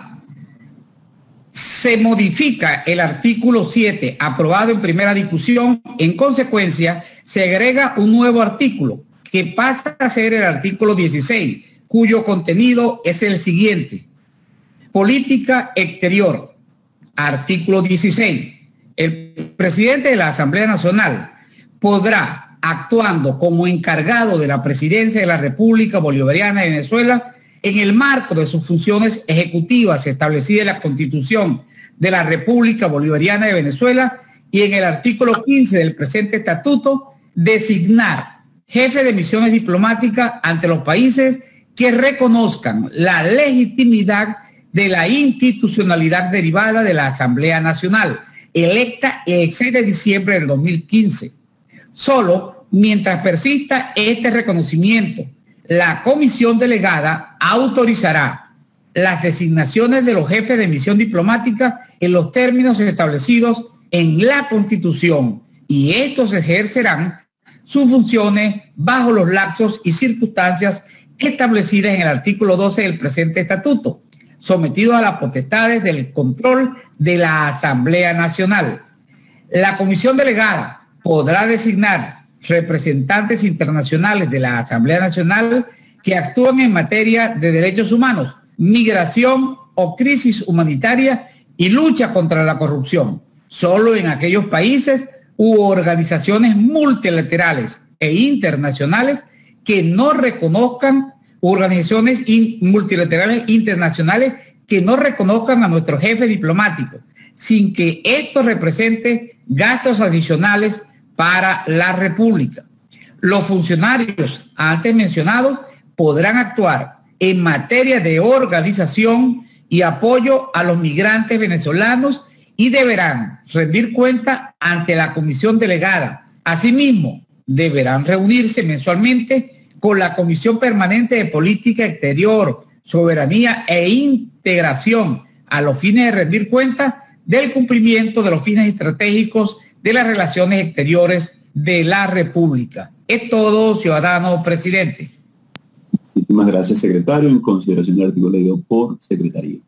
se modifica el artículo 7, aprobado en primera discusión. En consecuencia, se agrega un nuevo artículo que pasa a ser el artículo 16, cuyo contenido es el siguiente. Política exterior. Artículo 16. El presidente de la Asamblea Nacional podrá, actuando como encargado de la presidencia de la República Bolivariana de Venezuela en el marco de sus funciones ejecutivas establecidas en la Constitución de la República Bolivariana de Venezuela y en el artículo 15 del presente estatuto, designar jefe de misiones diplomáticas ante los países que reconozcan la legitimidad de la institucionalidad derivada de la Asamblea Nacional, electa el 6 de diciembre del 2015. Solo mientras persista este reconocimiento, la comisión delegada autorizará las designaciones de los jefes de misión diplomática en los términos establecidos en la Constitución, y estos ejercerán sus funciones bajo los lapsos y circunstancias establecidas en el artículo 12 del presente estatuto, sometidos a las potestades del control de la Asamblea Nacional. La comisión delegada podrá designar representantes internacionales de la Asamblea Nacional que actúan en materia de derechos humanos, migración o crisis humanitaria y lucha contra la corrupción, solo en aquellos países u organizaciones multilaterales e internacionales que no reconozcan, organizaciones multilaterales internacionales que no reconozcan a nuestro jefe diplomático, sin que esto represente gastos adicionales para la República. Los funcionarios antes mencionados podrán actuar en materia de organización y apoyo a los migrantes venezolanos y deberán rendir cuenta ante la comisión delegada. Asimismo, deberán reunirse mensualmente con la Comisión Permanente de Política Exterior, Soberanía e Integración a los fines de rendir cuenta del cumplimiento de los fines estratégicos de las relaciones exteriores de la República. Es todo, ciudadano presidente. Muchísimas gracias, secretario. En consideración del artículo leído por secretaría.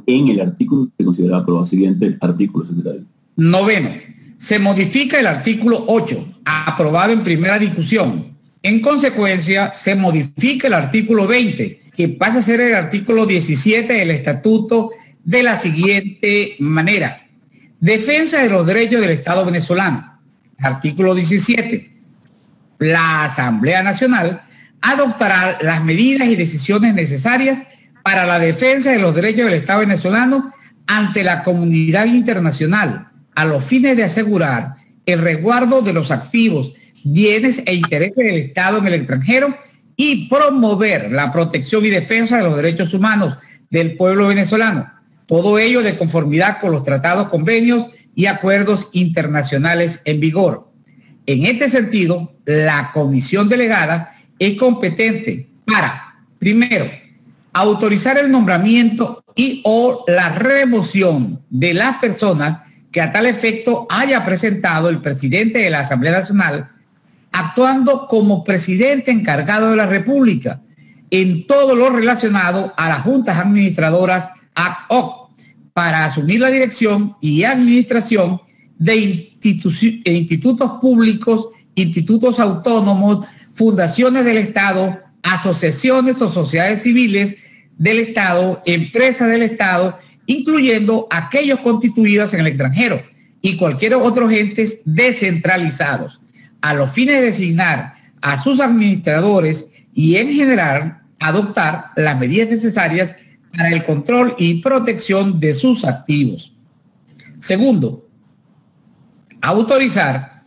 En el artículo se considera aprobado. Siguiente artículo, secretario. Noveno. Se modifica el artículo 8, aprobado en primera discusión. En consecuencia, se modifica el artículo 20, que pasa a ser el artículo 17 del estatuto de la siguiente manera. Defensa de los derechos del Estado venezolano. Artículo 17. La Asamblea Nacional adoptará las medidas y decisiones necesarias para la defensa de los derechos del Estado venezolano ante la comunidad internacional, a los fines de asegurar el resguardo de los activos, bienes e intereses del Estado en el extranjero y promover la protección y defensa de los derechos humanos del pueblo venezolano. Todo ello de conformidad con los tratados, convenios y acuerdos internacionales en vigor. En este sentido, la comisión delegada es competente para, primero, autorizar el nombramiento y o la remoción de las personas que a tal efecto haya presentado el presidente de la Asamblea Nacional, actuando como presidente encargado de la República en todo lo relacionado a las juntas administradoras ad hoc para asumir la dirección y administración de institutos públicos, institutos autónomos, fundaciones del Estado, asociaciones o sociedades civiles del Estado, empresas del Estado, incluyendo aquellos constituidos en el extranjero y cualquier otros entes descentralizados, a los fines de designar a sus administradores y en general adoptar las medidas necesarias para el control y protección de sus activos. Segundo, autorizar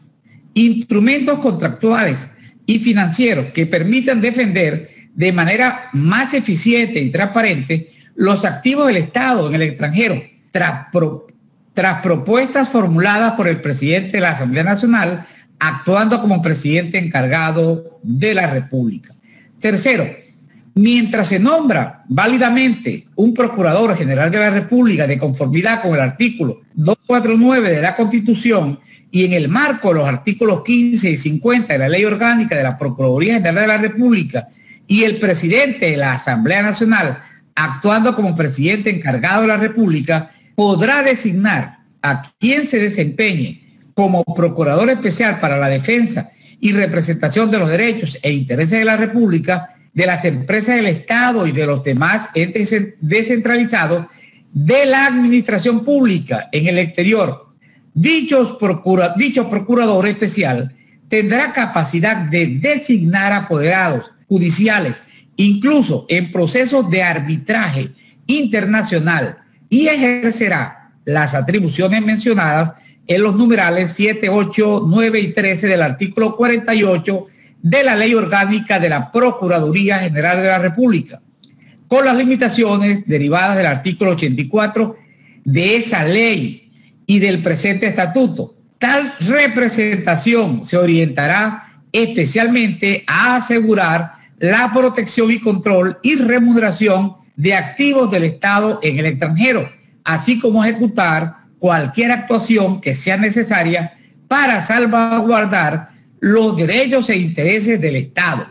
instrumentos contractuales y financieros que permitan defender de manera más eficiente y transparente los activos del Estado en el extranjero, tras propuestas formuladas por el presidente de la Asamblea Nacional, actuando como presidente encargado de la República. Tercero, mientras se nombra válidamente un Procurador General de la República de conformidad con el artículo 249 de la Constitución y en el marco de los artículos 15 y 50 de la Ley Orgánica de la Procuraduría General de la República y el presidente de la Asamblea Nacional actuando como presidente encargado de la República, podrá designar a quien se desempeñe como Procurador Especial para la Defensa y Representación de los Derechos e Intereses de la República, de las empresas del Estado y de los demás entes descentralizados de la administración pública en el exterior, Dicho procurador especial tendrá capacidad de designar apoderados judiciales, incluso en procesos de arbitraje internacional, y ejercerá las atribuciones mencionadas en los numerales 7, 8, 9 y 13 del artículo 48 de la Ley Orgánica de la Procuraduría General de la República, con las limitaciones derivadas del artículo 84 de esa ley y del presente estatuto. Tal representación se orientará especialmente a asegurar la protección y control y remuneración de activos del Estado en el extranjero, así como ejecutar cualquier actuación que sea necesaria para salvaguardar los derechos e intereses del Estado.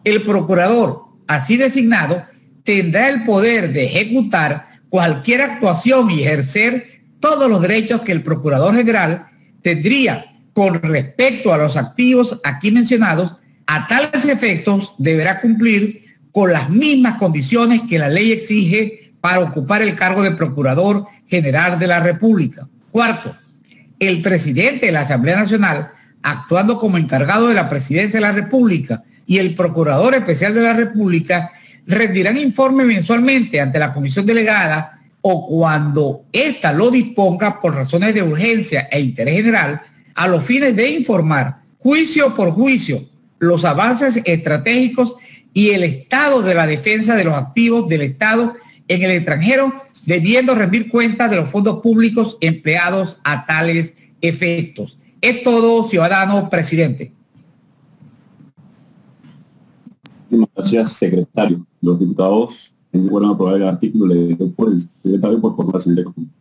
El procurador así designado tendrá el poder de ejecutar cualquier actuación y ejercer todos los derechos que el Procurador General tendría con respecto a los activos aquí mencionados. A tales efectos deberá cumplir con las mismas condiciones que la ley exige para ocupar el cargo de Procurador General de la República. Cuarto, el presidente de la Asamblea Nacional, actuando como encargado de la Presidencia de la República, y el Procurador Especial de la República rendirán informe mensualmente ante la Comisión Delegada o cuando ésta lo disponga por razones de urgencia e interés general, a los fines de informar juicio por juicio los avances estratégicos y el estado de la defensa de los activos del Estado en el extranjero, debiendo rendir cuenta de los fondos públicos empleados a tales efectos. Es todo, ciudadano presidente. Gracias, secretario. Los diputados tienen que aprobar el artículo leído por el secretario por formulación de costumbre.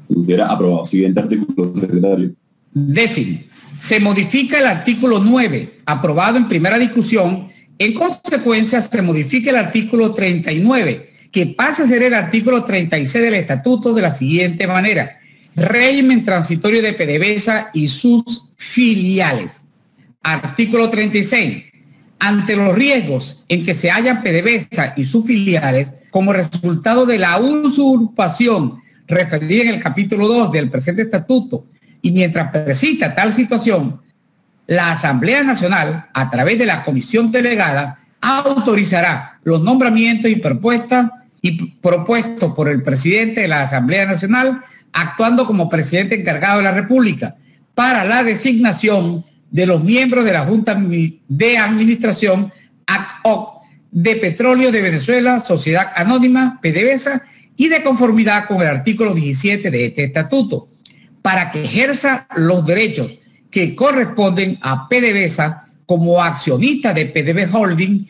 Considera aprobado. Siguiente artículo, secretario. Décimo. Se modifica el artículo 9, aprobado en primera discusión. En consecuencia, se modifica el artículo 39, que pasa a ser el artículo 36 del Estatuto de la siguiente manera: régimen transitorio de PDVSA y sus filiales. Artículo 36. Ante los riesgos en que se hallan PDVSA y sus filiales como resultado de la usurpación referida en el capítulo 2 del presente estatuto, y mientras persista tal situación, la Asamblea Nacional, a través de la Comisión Delegada, autorizará los nombramientos y propuestos por el presidente de la Asamblea Nacional, actuando como presidente encargado de la República, para la designación de los miembros de la Junta de Administración (ACOC) de Petróleo de Venezuela, Sociedad Anónima, PDVSA, y de conformidad con el artículo 17 de este estatuto, para que ejerza los derechos que corresponden a PDVSA como accionista de PDV Holding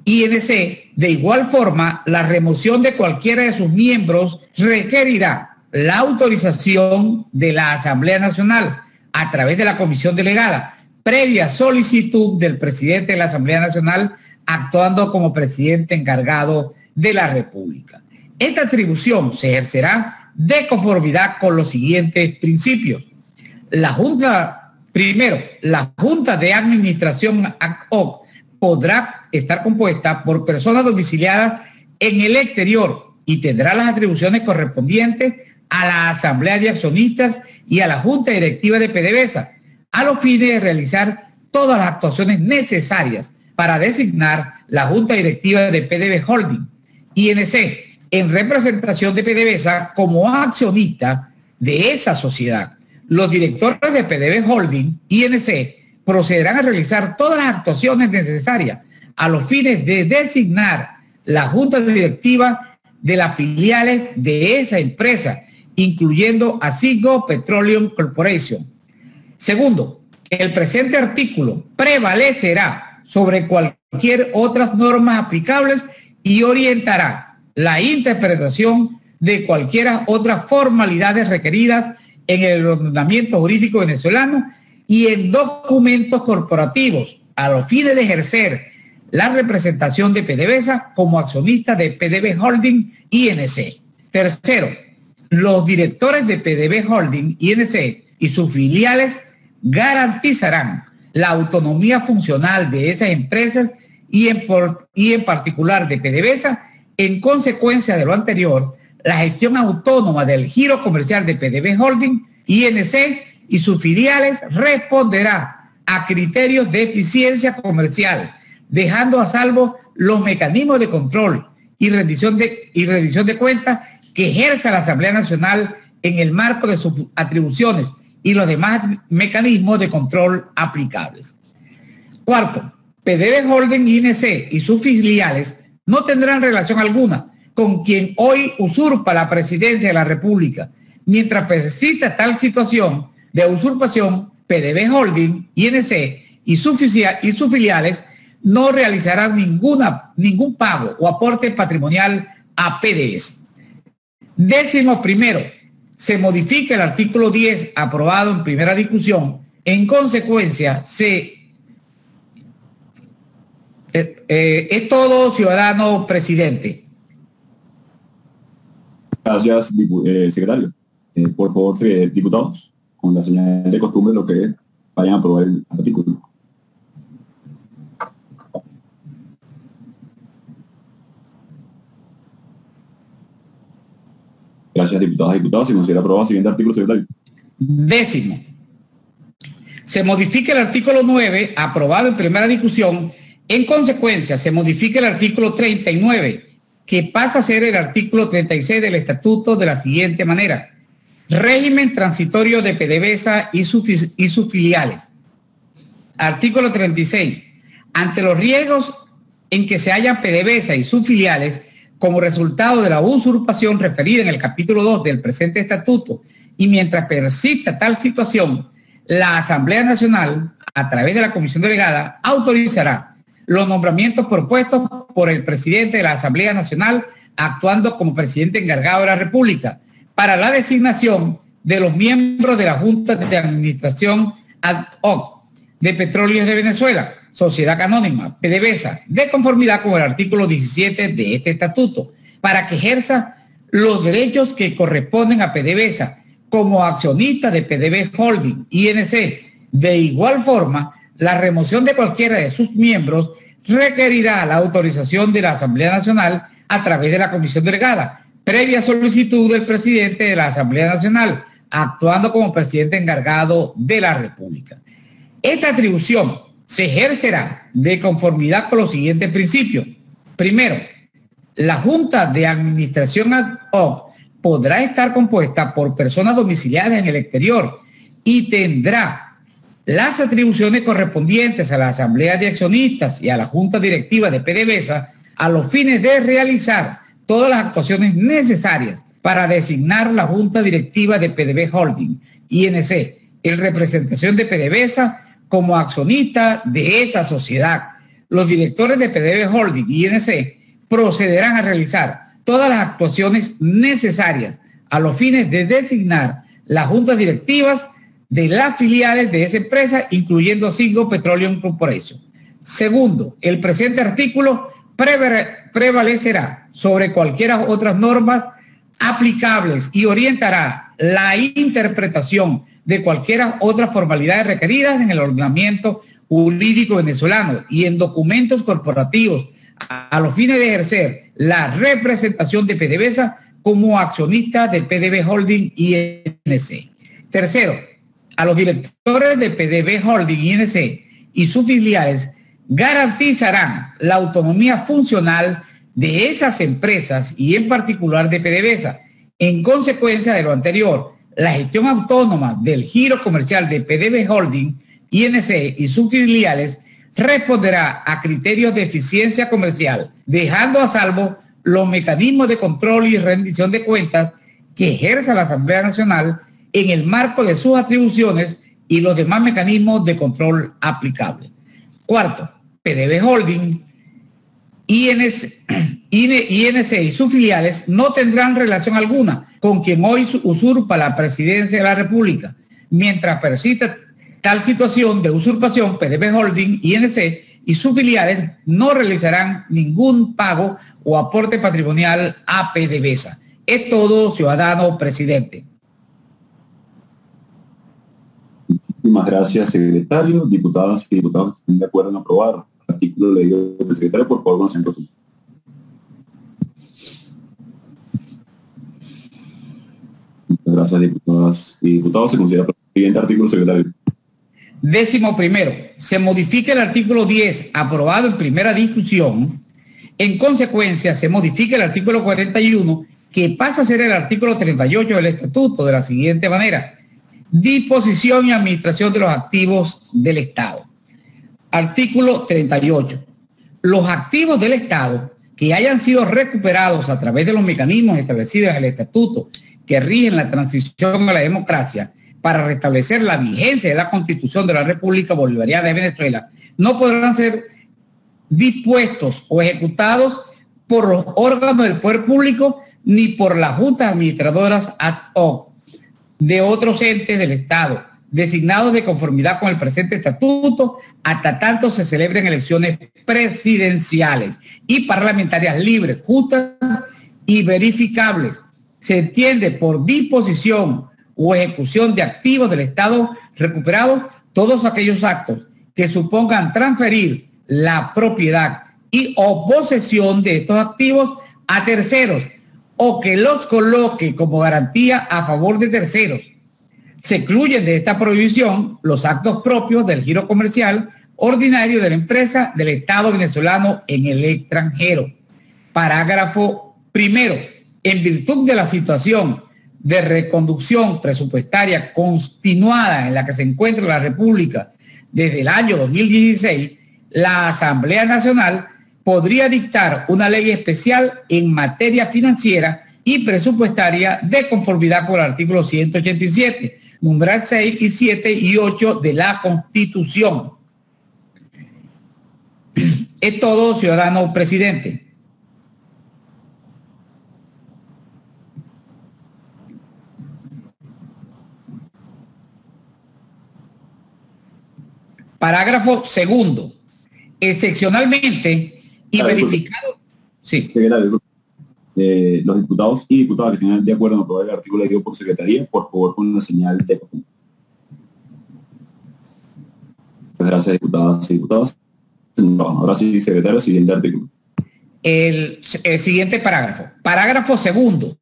INC. De igual forma, la remoción de cualquiera de sus miembros requerirá la autorización de la Asamblea Nacional a través de la Comisión Delegada, previa solicitud del presidente de la Asamblea Nacional, actuando como presidente encargado de la República. Esta atribución se ejercerá de conformidad con los siguientes principios. La Junta de Administración ACOC podrá estar compuesta por personas domiciliadas en el exterior y tendrá las atribuciones correspondientes a la Asamblea de Accionistas y a la Junta Directiva de PDVSA, a los fines de realizar todas las actuaciones necesarias para designar la Junta Directiva de PDV Holding INC en representación de PDVSA como accionista de esa sociedad. Los directores de PDV Holding INC procederán a realizar todas las actuaciones necesarias a los fines de designar la Junta Directiva de las filiales de esa empresa, incluyendo a Citgo Petroleum Corporation. Segundo, el presente artículo prevalecerá sobre cualquier otras normas aplicables y orientará la interpretación de cualquiera otras formalidades requeridas en el ordenamiento jurídico venezolano y en documentos corporativos a los fines de ejercer la representación de PDVSA como accionista de PDV Holding INC. Tercero, los directores de PDV Holding INC y sus filiales garantizarán la autonomía funcional de esas empresas y en particular de PDVSA. En consecuencia de lo anterior, la gestión autónoma del giro comercial de PDVSA Holding, INC y sus filiales responderá a criterios de eficiencia comercial, dejando a salvo los mecanismos de control y rendición de cuentas que ejerza la Asamblea Nacional en el marco de sus atribuciones y los demás mecanismos de control aplicables. Cuarto, PDVSA Holding, INC y sus filiales no tendrán relación alguna con quien hoy usurpa la presidencia de la República. Mientras persista tal situación de usurpación, PDVSA Holding, INC y sus filiales no realizarán ningún pago o aporte patrimonial a PDVSA. 11º, se modifica el artículo 10 aprobado en primera discusión. En consecuencia, es todo, ciudadano presidente. Gracias, secretario. Por favor, diputados, con la señal de costumbre, lo que vayan a aprobar el artículo. Gracias, diputadas y diputados. Se considera aprobado el siguiente artículo, secretario. 10º. Se modifica el artículo 9, aprobado en primera discusión. En consecuencia, se modifica el artículo 39, que pasa a ser el artículo 36 del Estatuto de la siguiente manera. Régimen transitorio de PDVSA y sus filiales. Artículo 36. Ante los riesgos en que se hallan PDVSA y sus filiales como resultado de la usurpación referida en el capítulo 2 del presente estatuto, y mientras persista tal situación, la Asamblea Nacional, a través de la Comisión Delegada, autorizará los nombramientos propuestos por el presidente de la Asamblea Nacional, actuando como presidente encargado de la República, para la designación de los miembros de la Junta de Administración ad hoc de Petróleos de Venezuela, Sociedad Anónima, PDVSA, de conformidad con el artículo 17 de este estatuto, para que ejerza los derechos que corresponden a PDVSA como accionista de PDVSA Holding, INC. De igual forma, la remoción de cualquiera de sus miembros requerirá la autorización de la Asamblea Nacional a través de la Comisión Delegada, previa solicitud del presidente de la Asamblea Nacional, actuando como presidente encargado de la República. Esta atribución se ejercerá de conformidad con los siguientes principios. Primero, la Junta de Administración ad hoc podrá estar compuesta por personas domiciliadas en el exterior y tendrá las atribuciones correspondientes a la Asamblea de Accionistas y a la Junta Directiva de PDVSA a los fines de realizar todas las actuaciones necesarias para designar la Junta Directiva de PDVSA Holding, INC, en representación de PDVSA como accionista de esa sociedad. Los directores de PDVSA Holding, INC, procederán a realizar todas las actuaciones necesarias a los fines de designar las juntas directivas de las filiales de esa empresa, incluyendo Singo Petroleum Corporation. Segundo, el presente artículo prevalecerá sobre cualquiera otras normas aplicables y orientará la interpretación de cualquiera otras formalidades requeridas en el ordenamiento jurídico venezolano y en documentos corporativos a los fines de ejercer la representación de PDVSA como accionista de PDVSA Holding INC. Tercero, a los directores de PDVSA Holding INC y sus filiales garantizarán la autonomía funcional de esas empresas y en particular de PDVSA. En consecuencia de lo anterior, la gestión autónoma del giro comercial de PDVSA Holding INC y sus filiales responderá a criterios de eficiencia comercial, dejando a salvo los mecanismos de control y rendición de cuentas que ejerza la Asamblea Nacional en el marco de sus atribuciones y los demás mecanismos de control aplicables. Cuarto, PDVSA Holding, INC y sus filiales no tendrán relación alguna con quien hoy usurpa la presidencia de la República. Mientras persista tal situación de usurpación, PDVSA Holding, INC y sus filiales no realizarán ningún pago o aporte patrimonial a PDVSA. Es todo, ciudadano presidente. Muchísimas gracias, secretario. Diputadas y diputados que estén de acuerdo en aprobar el artículo leído del secretario, por favor, con asiento. Gracias, diputadas y diputados. Se considera el siguiente artículo, secretario. 11º, se modifica el artículo 10, aprobado en primera discusión. En consecuencia, se modifica el artículo 41, que pasa a ser el artículo 38 del Estatuto, de la siguiente manera: disposición y administración de los activos del Estado. Artículo 38. Los activos del Estado que hayan sido recuperados a través de los mecanismos establecidos en el Estatuto que rigen la transición a la democracia para restablecer la vigencia de la Constitución de la República Bolivariana de Venezuela no podrán ser dispuestos o ejecutados por los órganos del poder público ni por las juntas administradoras ad hoc de otros entes del Estado, designados de conformidad con el presente estatuto, hasta tanto se celebren elecciones presidenciales y parlamentarias libres, justas y verificables. Se entiende por disposición o ejecución de activos del Estado recuperados todos aquellos actos que supongan transferir la propiedad y o posesión de estos activos a terceros o que los coloque como garantía a favor de terceros. Se excluyen de esta prohibición los actos propios del giro comercial ordinario de la empresa del Estado venezolano en el extranjero. Parágrafo primero. En virtud de la situación de reconducción presupuestaria continuada en la que se encuentra la República desde el año 2016, la Asamblea Nacional podría dictar una ley especial en materia financiera y presupuestaria de conformidad con el artículo 187, numeral 6 y 7 y 8 de la Constitución. Es todo, ciudadano presidente. Parágrafo segundo. Excepcionalmente y verificado. Sí. Los diputados y diputadas que estén de acuerdo en aprobar el artículo leído por secretaría, por favor, con la señal de papel. Gracias, diputadas y diputados. Ahora sí, secretario, siguiente artículo. El siguiente parágrafo. Parágrafo segundo.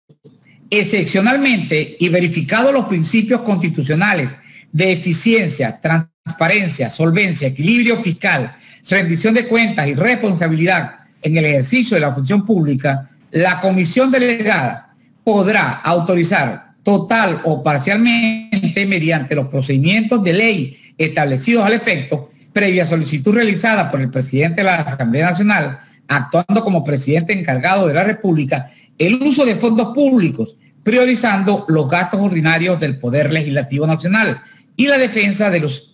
Excepcionalmente y verificados los principios constitucionales de eficiencia, transparencia, solvencia, equilibrio fiscal, rendición de cuentas y responsabilidad en el ejercicio de la función pública, la comisión delegada podrá autorizar total o parcialmente mediante los procedimientos de ley establecidos al efecto, previa solicitud realizada por el presidente de la Asamblea Nacional, actuando como presidente encargado de la República, el uso de fondos públicos, priorizando los gastos ordinarios del Poder Legislativo Nacional y la defensa de los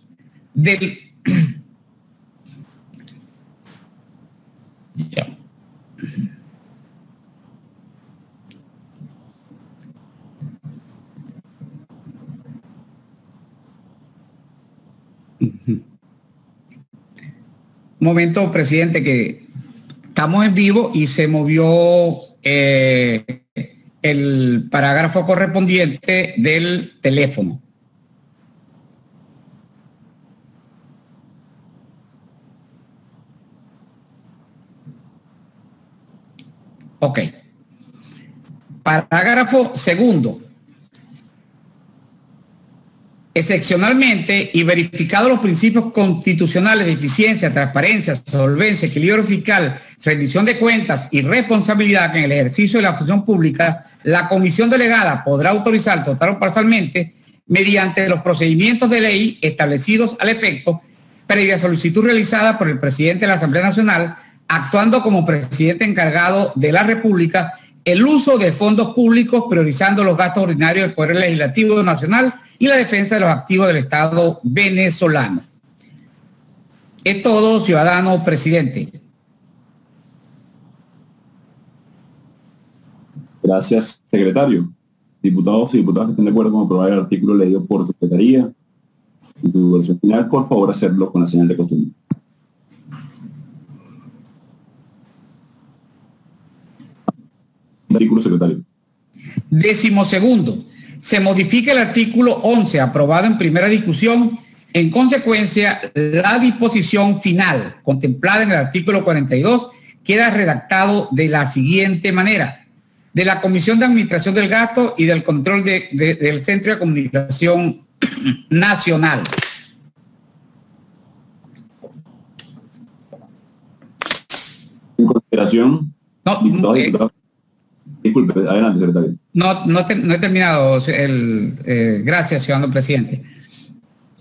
Momento, presidente, que estamos en vivo y se movió el parágrafo correspondiente del teléfono. Ok. Parágrafo segundo. Excepcionalmente y verificados los principios constitucionales de eficiencia, transparencia, solvencia, equilibrio fiscal, rendición de cuentas y responsabilidad en el ejercicio de la función pública, la comisión delegada podrá autorizar total o parcialmente mediante los procedimientos de ley establecidos al efecto, previa solicitud realizada por el presidente de la Asamblea Nacional, actuando como presidente encargado de la República, el uso de fondos públicos priorizando los gastos ordinarios del Poder Legislativo Nacional y la defensa de los activos del Estado venezolano. Es todo, ciudadano presidente. Gracias, secretario. Diputados y diputadas que estén de acuerdo con aprobar el artículo leído por secretaría, en su versión final, por favor, hacerlo con la señal de costumbre. Artículo, secretario. 12º. Se modifica el artículo 11, aprobado en primera discusión. En consecuencia, la disposición final contemplada en el artículo 42 queda redactado de la siguiente manera. de la Comisión de Administración del Gasto y del Control del Centro de Comunicación Nacional. En consideración, No, disculpe, adelante, secretario. No he terminado. Gracias, ciudadano presidente.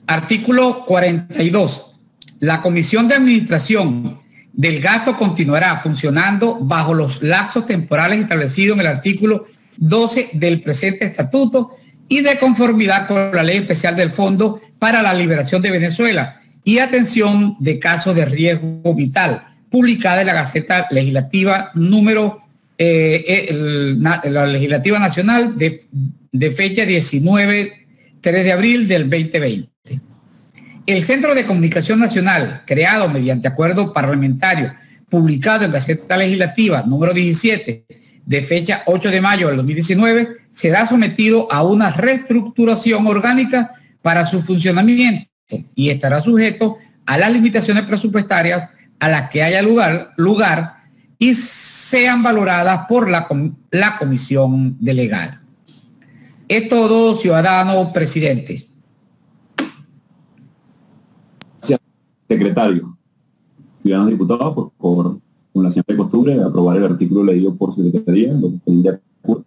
Artículo 42. La Comisión de Administración del Gasto continuará funcionando bajo los lapsos temporales establecidos en el artículo 12 del presente estatuto y de conformidad con la Ley Especial del Fondo para la Liberación de Venezuela y atención de casos de riesgo vital, publicada en la Gaceta Legislativa número la Legislativa Nacional de fecha 3 de abril del 2020. El Centro de Comunicación Nacional, creado mediante acuerdo parlamentario, publicado en Gaceta Legislativa número 17, de fecha 8 de mayo del 2019, será sometido a una reestructuración orgánica para su funcionamiento y estará sujeto a las limitaciones presupuestarias a las que haya lugar y sean valoradas por la comisión delegada. Es todo, ciudadano presidente. Gracias, secretario. Ciudadanos diputados, por favor, con la simple costumbre, aprobar el artículo leído por secretaría, lo que estén de acuerdo.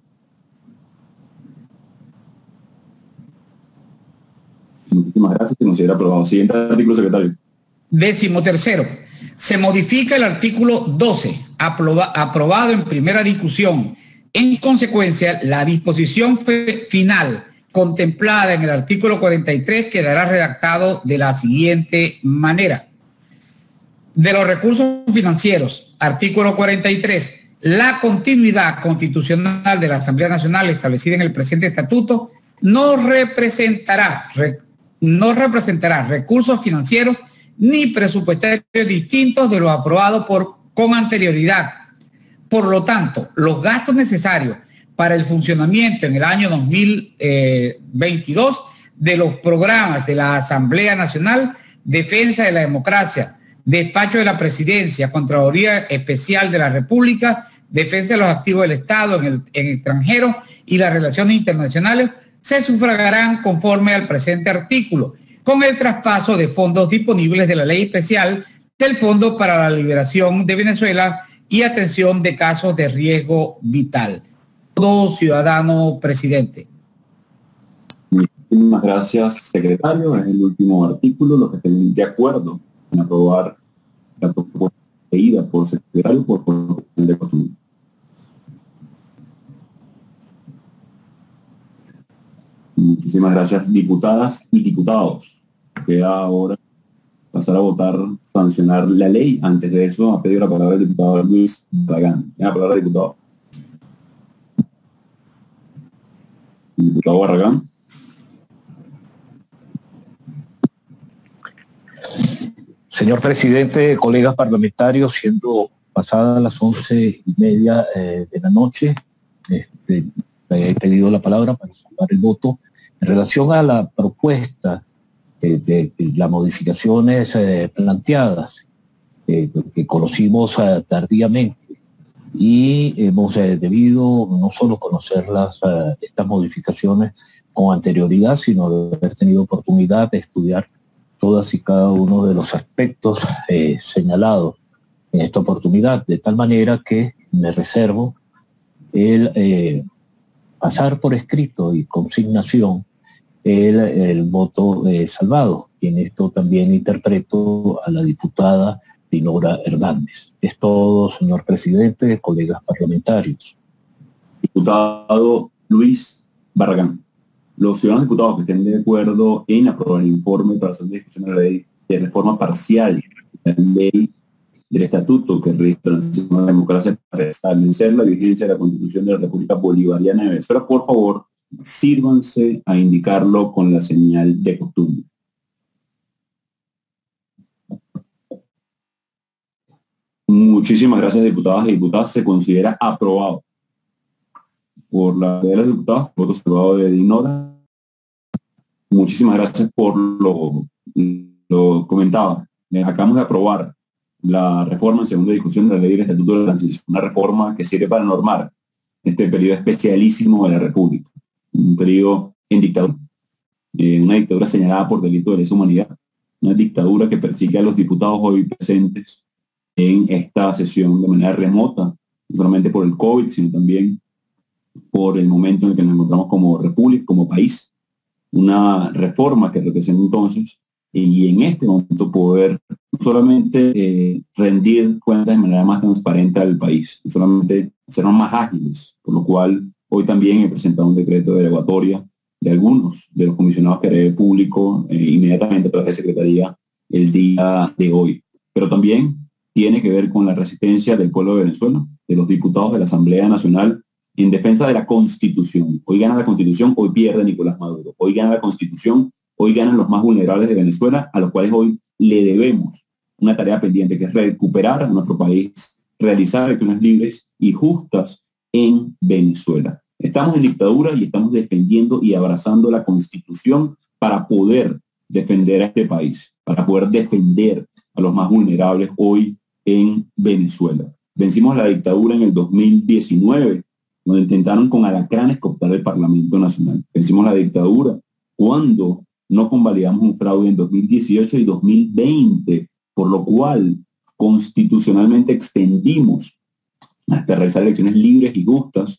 Muchísimas gracias, se considera aprobado. Siguiente artículo, secretario. 13º. Se modifica el artículo 12, aprobado en primera discusión. En consecuencia, la disposición final contemplada en el artículo 43 quedará redactado de la siguiente manera. De los recursos financieros, artículo 43, la continuidad constitucional de la Asamblea Nacional establecida en el presente estatuto no representará recursos financieros ni presupuestarios distintos de los aprobados con anterioridad. Por lo tanto, los gastos necesarios para el funcionamiento en el año 2022 de los programas de la Asamblea Nacional, Defensa de la Democracia, Despacho de la Presidencia, Contraloría Especial de la República, Defensa de los Activos del Estado en extranjero y las relaciones internacionales, se sufragarán conforme al presente artículo, con el traspaso de fondos disponibles de la Ley Especial del Fondo para la Liberación de Venezuela y atención de casos de riesgo vital. Todo, ciudadano presidente. Muchísimas gracias, secretario. Es el último artículo. Los que estén de acuerdo en aprobar la propuesta leída por secretario, por favor, de costumbre. Muchísimas gracias, diputadas y diputados. Queda ahora pasar a votar, sancionar la ley. Antes de eso, ha pedido la palabra el diputado Luis Barragán. Tiene la palabra, diputado. Diputado Barragán. Señor presidente, colegas parlamentarios, siendo pasadas las 11:30 de la noche, he pedido la palabra para sumar el voto en relación a la propuesta de las modificaciones planteadas, que conocimos tardíamente, y hemos debido no solo conocer estas modificaciones con anterioridad, sino de haber tenido oportunidad de estudiar todas y cada uno de los aspectos señalados en esta oportunidad, de tal manera que me reservo el pasar por escrito y consignación el voto salvado, y en esto también interpreto a la diputada Dinora Hernández. Es todo, señor presidente, colegas parlamentarios. Diputado Luis Barragán. Los ciudadanos diputados que estén de acuerdo en aprobar el informe para hacer discusión de la ley de reforma parcial de la ley del estatuto que rige la Nacional de Democracia para establecer la vigencia de la Constitución de la República Bolivariana de Venezuela, por favor, sírvanse a indicarlo con la señal de costumbre. Muchísimas gracias, diputadas y diputadas. Se considera aprobado por la de los diputados, voto salvado de Dinora. Muchísimas gracias por lo comentado. Acabamos de aprobar la reforma en segunda discusión de la ley del Estatuto de la Transición, una reforma que sirve para normar este periodo especialísimo de la República, un periodo en dictadura, una dictadura señalada por delito de lesa humanidad, una dictadura que persigue a los diputados hoy presentes en esta sesión de manera remota, no solamente por el COVID, sino también por el momento en el que nos encontramos como república, como país. Una reforma que representa entonces, y en este momento poder no solamente rendir cuentas de manera más transparente al país, no solamente sernos más ágiles, por lo cual hoy también he presentado un decreto de derogatoria de algunos de los comisionados que haré público inmediatamente a través de Secretaría el día de hoy. Pero también tiene que ver con la resistencia del pueblo de Venezuela, de los diputados de la Asamblea Nacional en defensa de la Constitución. Hoy gana la Constitución, hoy pierde Nicolás Maduro. Hoy gana la Constitución, hoy ganan los más vulnerables de Venezuela, a los cuales hoy le debemos una tarea pendiente, que es recuperar a nuestro país, realizar elecciones libres y justas en Venezuela. Estamos en dictadura y estamos defendiendo y abrazando la Constitución para poder defender a este país, para poder defender a los más vulnerables hoy en Venezuela. Vencimos la dictadura en el 2019, donde intentaron con alacranes cooptar el Parlamento Nacional. Vencimos la dictadura cuando no convalidamos un fraude en 2018 y 2020, por lo cual constitucionalmente extendimos hasta realizar elecciones libres y justas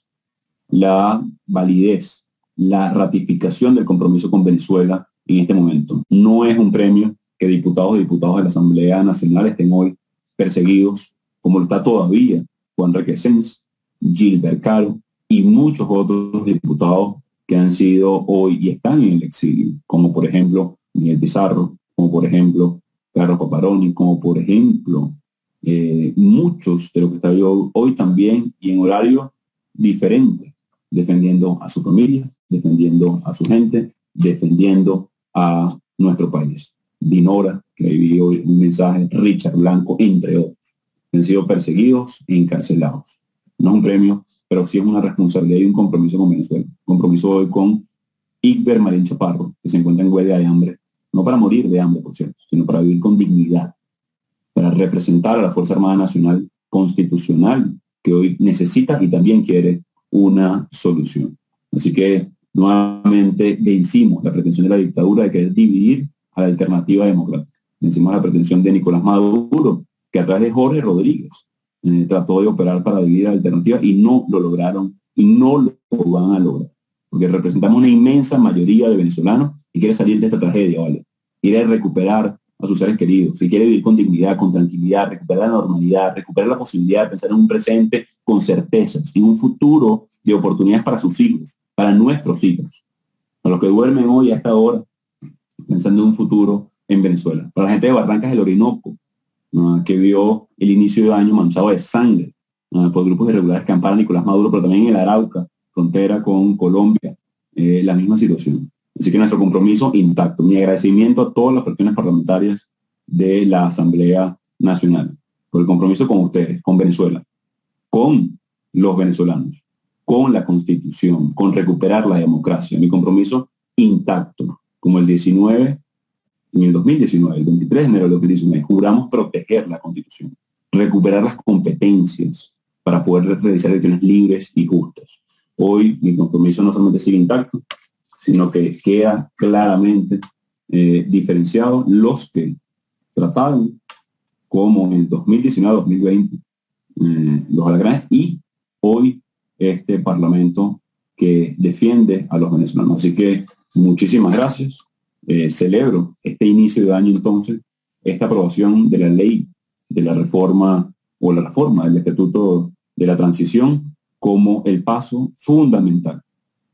la validez, la ratificación del compromiso con Venezuela en este momento. No es un premio que diputados y diputadas de la Asamblea Nacional estén hoy perseguidos, como lo está todavía Juan Requesens, Gilbert Caro y muchos otros diputados que han sido hoy y están en el exilio, como por ejemplo Miguel Pizarro, como por ejemplo Carlos Paparoni, como por ejemplo muchos de los que están hoy también y en horario diferente, defendiendo a su familia, defendiendo a su gente, defendiendo a nuestro país. Dinora, que vivió hoy un mensaje, Richard Blanco, entre otros, que han sido perseguidos e encarcelados. No es un premio, pero sí es una responsabilidad y un compromiso con Venezuela. Compromiso hoy con Igber Marín Chaparro, que se encuentra en huelga de hambre, no para morir de hambre, por cierto, sino para vivir con dignidad, para representar a la Fuerza Armada Nacional Constitucional, que hoy necesita y también quiere una solución. Así que nuevamente vencimos la pretensión de la dictadura de querer dividir a la alternativa democrática. Vencimos la pretensión de Nicolás Maduro, que a través de Jorge Rodríguez trató de operar para dividir a la alternativa y no lo lograron y no lo van a lograr, porque representamos una inmensa mayoría de venezolanos y quiere salir de esta tragedia, ¿vale? Quiere recuperar a sus seres queridos, y quiere vivir con dignidad, con tranquilidad, recuperar la normalidad, recuperar la posibilidad de pensar en un presente con certezas, en un futuro de oportunidades para sus hijos, para nuestros hijos, para los que duermen hoy a esta hora, pensando en un futuro en Venezuela, para la gente de Barrancas del Orinoco, que vio el inicio de año manchado de sangre por grupos irregulares que amparan a Nicolás Maduro, pero también en el Arauca, frontera con Colombia, la misma situación. Así que nuestro compromiso intacto. Mi agradecimiento a todas las fracciones parlamentarias de la Asamblea Nacional por el compromiso con ustedes, con Venezuela, con los venezolanos, con la Constitución, con recuperar la democracia. Mi compromiso intacto, como el 19, en el 2019, el 23 de enero del 2019, juramos proteger la Constitución, recuperar las competencias para poder realizar elecciones libres y justas. Hoy mi compromiso no solamente sigue intacto, sino que queda claramente diferenciado los que trataron, como en el 2019-2020, los alacranes, y hoy este Parlamento que defiende a los venezolanos. Así que muchísimas gracias. Celebro este inicio de año, entonces, esta aprobación de la ley de la reforma o la reforma del Estatuto de la Transición como el paso fundamental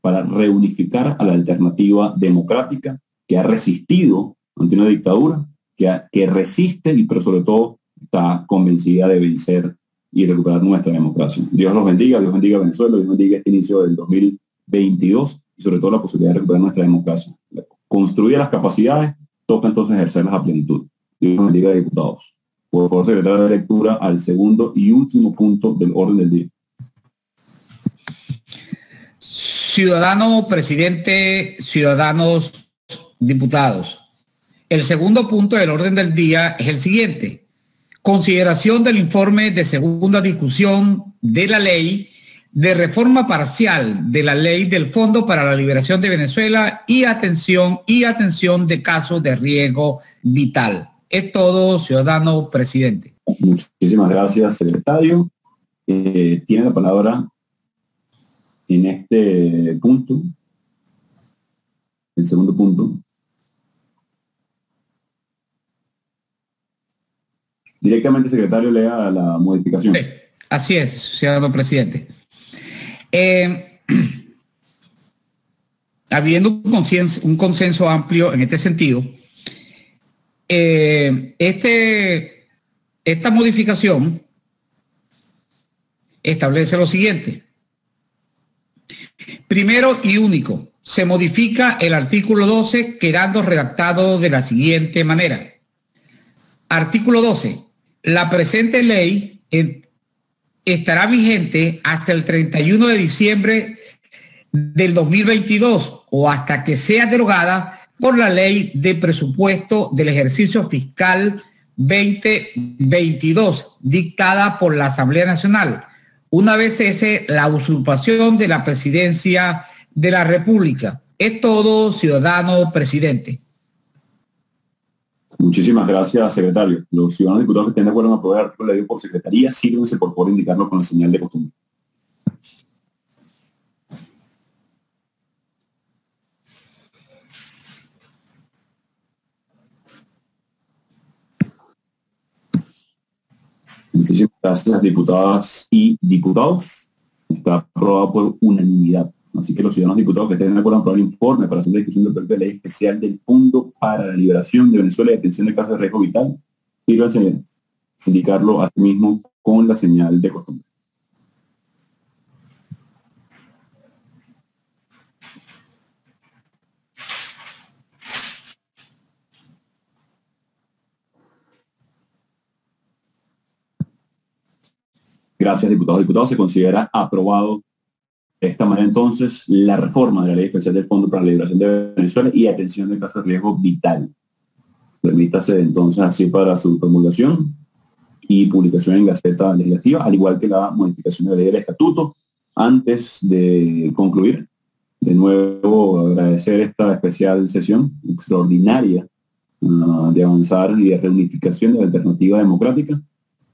para reunificar a la alternativa democrática que ha resistido ante una dictadura, que resiste y pero sobre todo está convencida de vencer y recuperar nuestra democracia. Dios los bendiga, Dios bendiga a Venezuela, Dios bendiga este inicio del 2022 y sobre todo la posibilidad de recuperar nuestra democracia. Construir las capacidades, toca entonces ejercerlas a plenitud. Dios los bendiga, diputados. Por favor, secretario de lectura al segundo y último punto del orden del día. Ciudadano presidente, ciudadanos diputados. El segundo punto del orden del día es el siguiente. Consideración del informe de segunda discusión de la ley de reforma parcial de la ley del Fondo para la Liberación de Venezuela y atención de casos de riesgo vital. Es todo, ciudadano presidente. Muchísimas gracias, secretario. Tiene la palabra en este punto, el segundo punto. Directamente, secretario, lea la modificación. Sí, así es, ciudadano presidente. Habiendo un consenso amplio en este sentido, esta modificación establece lo siguiente. Primero y único, se modifica el artículo 12 quedando redactado de la siguiente manera. Artículo 12. La presente ley estará vigente hasta el 31 de diciembre del 2022 o hasta que sea derogada por la Ley de Presupuesto del Ejercicio Fiscal 2022, dictada por la Asamblea Nacional, una vez cese la usurpación de la Presidencia de la República. Es todo, ciudadano presidente. Muchísimas gracias, secretario. Los ciudadanos diputados que estén de acuerdo en aprobar el artículo leído por secretaría, síguense por favor indicarlo con la señal de costumbre. Muchísimas gracias, diputadas y diputados. Está aprobado por unanimidad. Así que los ciudadanos diputados que estén de acuerdo en aprobar el informe para hacer la discusión del proyecto de ley especial del Fondo para la Liberación de Venezuela y Atención de Casos de Riesgo Vital, síganse indicarlo a sí mismo con la señal de costumbre. Gracias, diputados y diputadas. Se considera aprobado de esta manera entonces la reforma de la Ley Especial del Fondo para la Liberación de Venezuela y Atención de Casos de Riesgo Vital. Permítase entonces así para su promulgación y publicación en Gaceta Legislativa, al igual que la modificación de la Ley del Estatuto. Antes de concluir, de nuevo agradecer esta especial sesión extraordinaria de avanzar y de reunificación de la alternativa democrática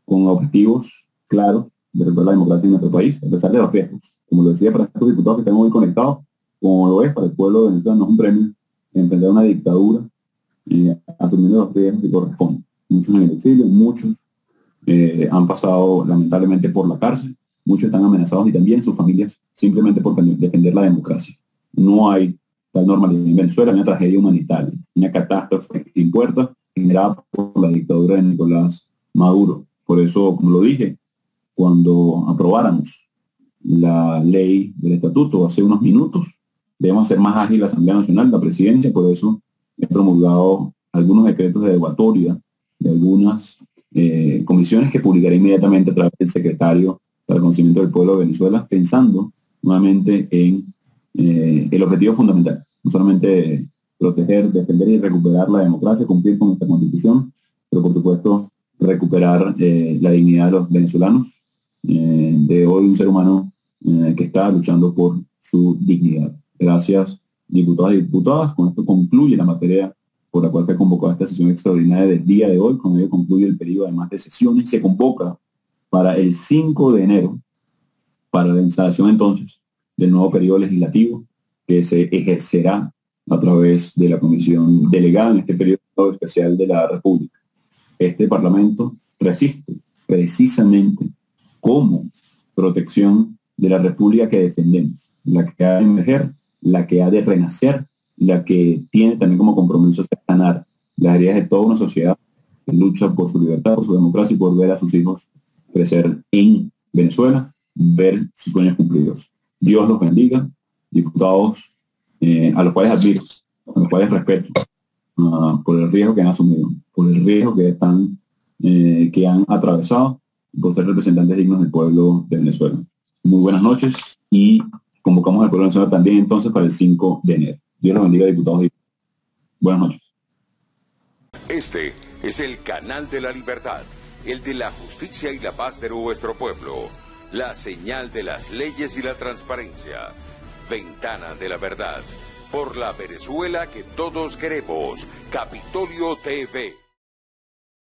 con objetivos claros de recuperar la democracia en nuestro país, a pesar de los riesgos. Como lo decía, para estos diputados que están muy conectados, como lo es para el pueblo de Venezuela, no es un premio emprender una dictadura asumiendo los riesgos que corresponden. Muchos en el exilio, muchos han pasado lamentablemente por la cárcel, muchos están amenazados y también sus familias simplemente por defender la democracia. No hay tal normalidad en Venezuela, una tragedia humanitaria, una catástrofe sin puertas generada por la dictadura de Nicolás Maduro. Por eso, como lo dije, cuando aprobáramos la ley del estatuto hace unos minutos, debemos hacer más ágil la Asamblea Nacional, la presidencia. Por eso he promulgado algunos decretos de derogatoria de algunas comisiones que publicaré inmediatamente a través del secretario para el conocimiento del pueblo de Venezuela, pensando nuevamente en el objetivo fundamental, no solamente proteger, defender y recuperar la democracia, cumplir con nuestra Constitución, pero por supuesto recuperar la dignidad de los venezolanos, de hoy un ser humano que está luchando por su dignidad. Gracias, diputados y diputadas. Con esto concluye la materia por la cual fue convocada esta sesión extraordinaria del día de hoy. Con ello concluye el periodo además de sesiones. Se convoca para el 5 de enero, para la instalación entonces del nuevo periodo legislativo que se ejercerá a través de la comisión delegada en este periodo especial de la República. Este Parlamento resiste precisamente como protección de la República que defendemos, la que ha de emerger, la que ha de renacer, la que tiene también como compromiso sanar las heridas de toda una sociedad que lucha por su libertad, por su democracia y por ver a sus hijos crecer en Venezuela, ver sus sueños cumplidos. Dios los bendiga, diputados, a los cuales admiro, a los cuales respeto, por el riesgo que han asumido, por el riesgo que han atravesado, por ser representantes dignos del pueblo de Venezuela. Muy buenas noches y convocamos al pueblo de Venezuela también entonces para el 5 de enero. Dios los bendiga, diputados. Buenas noches. Este es el canal de la libertad, el de la justicia y la paz de nuestro pueblo. la señal de las leyes y la transparencia. Ventana de la Verdad. Por la Venezuela que todos queremos. Capitolio TV.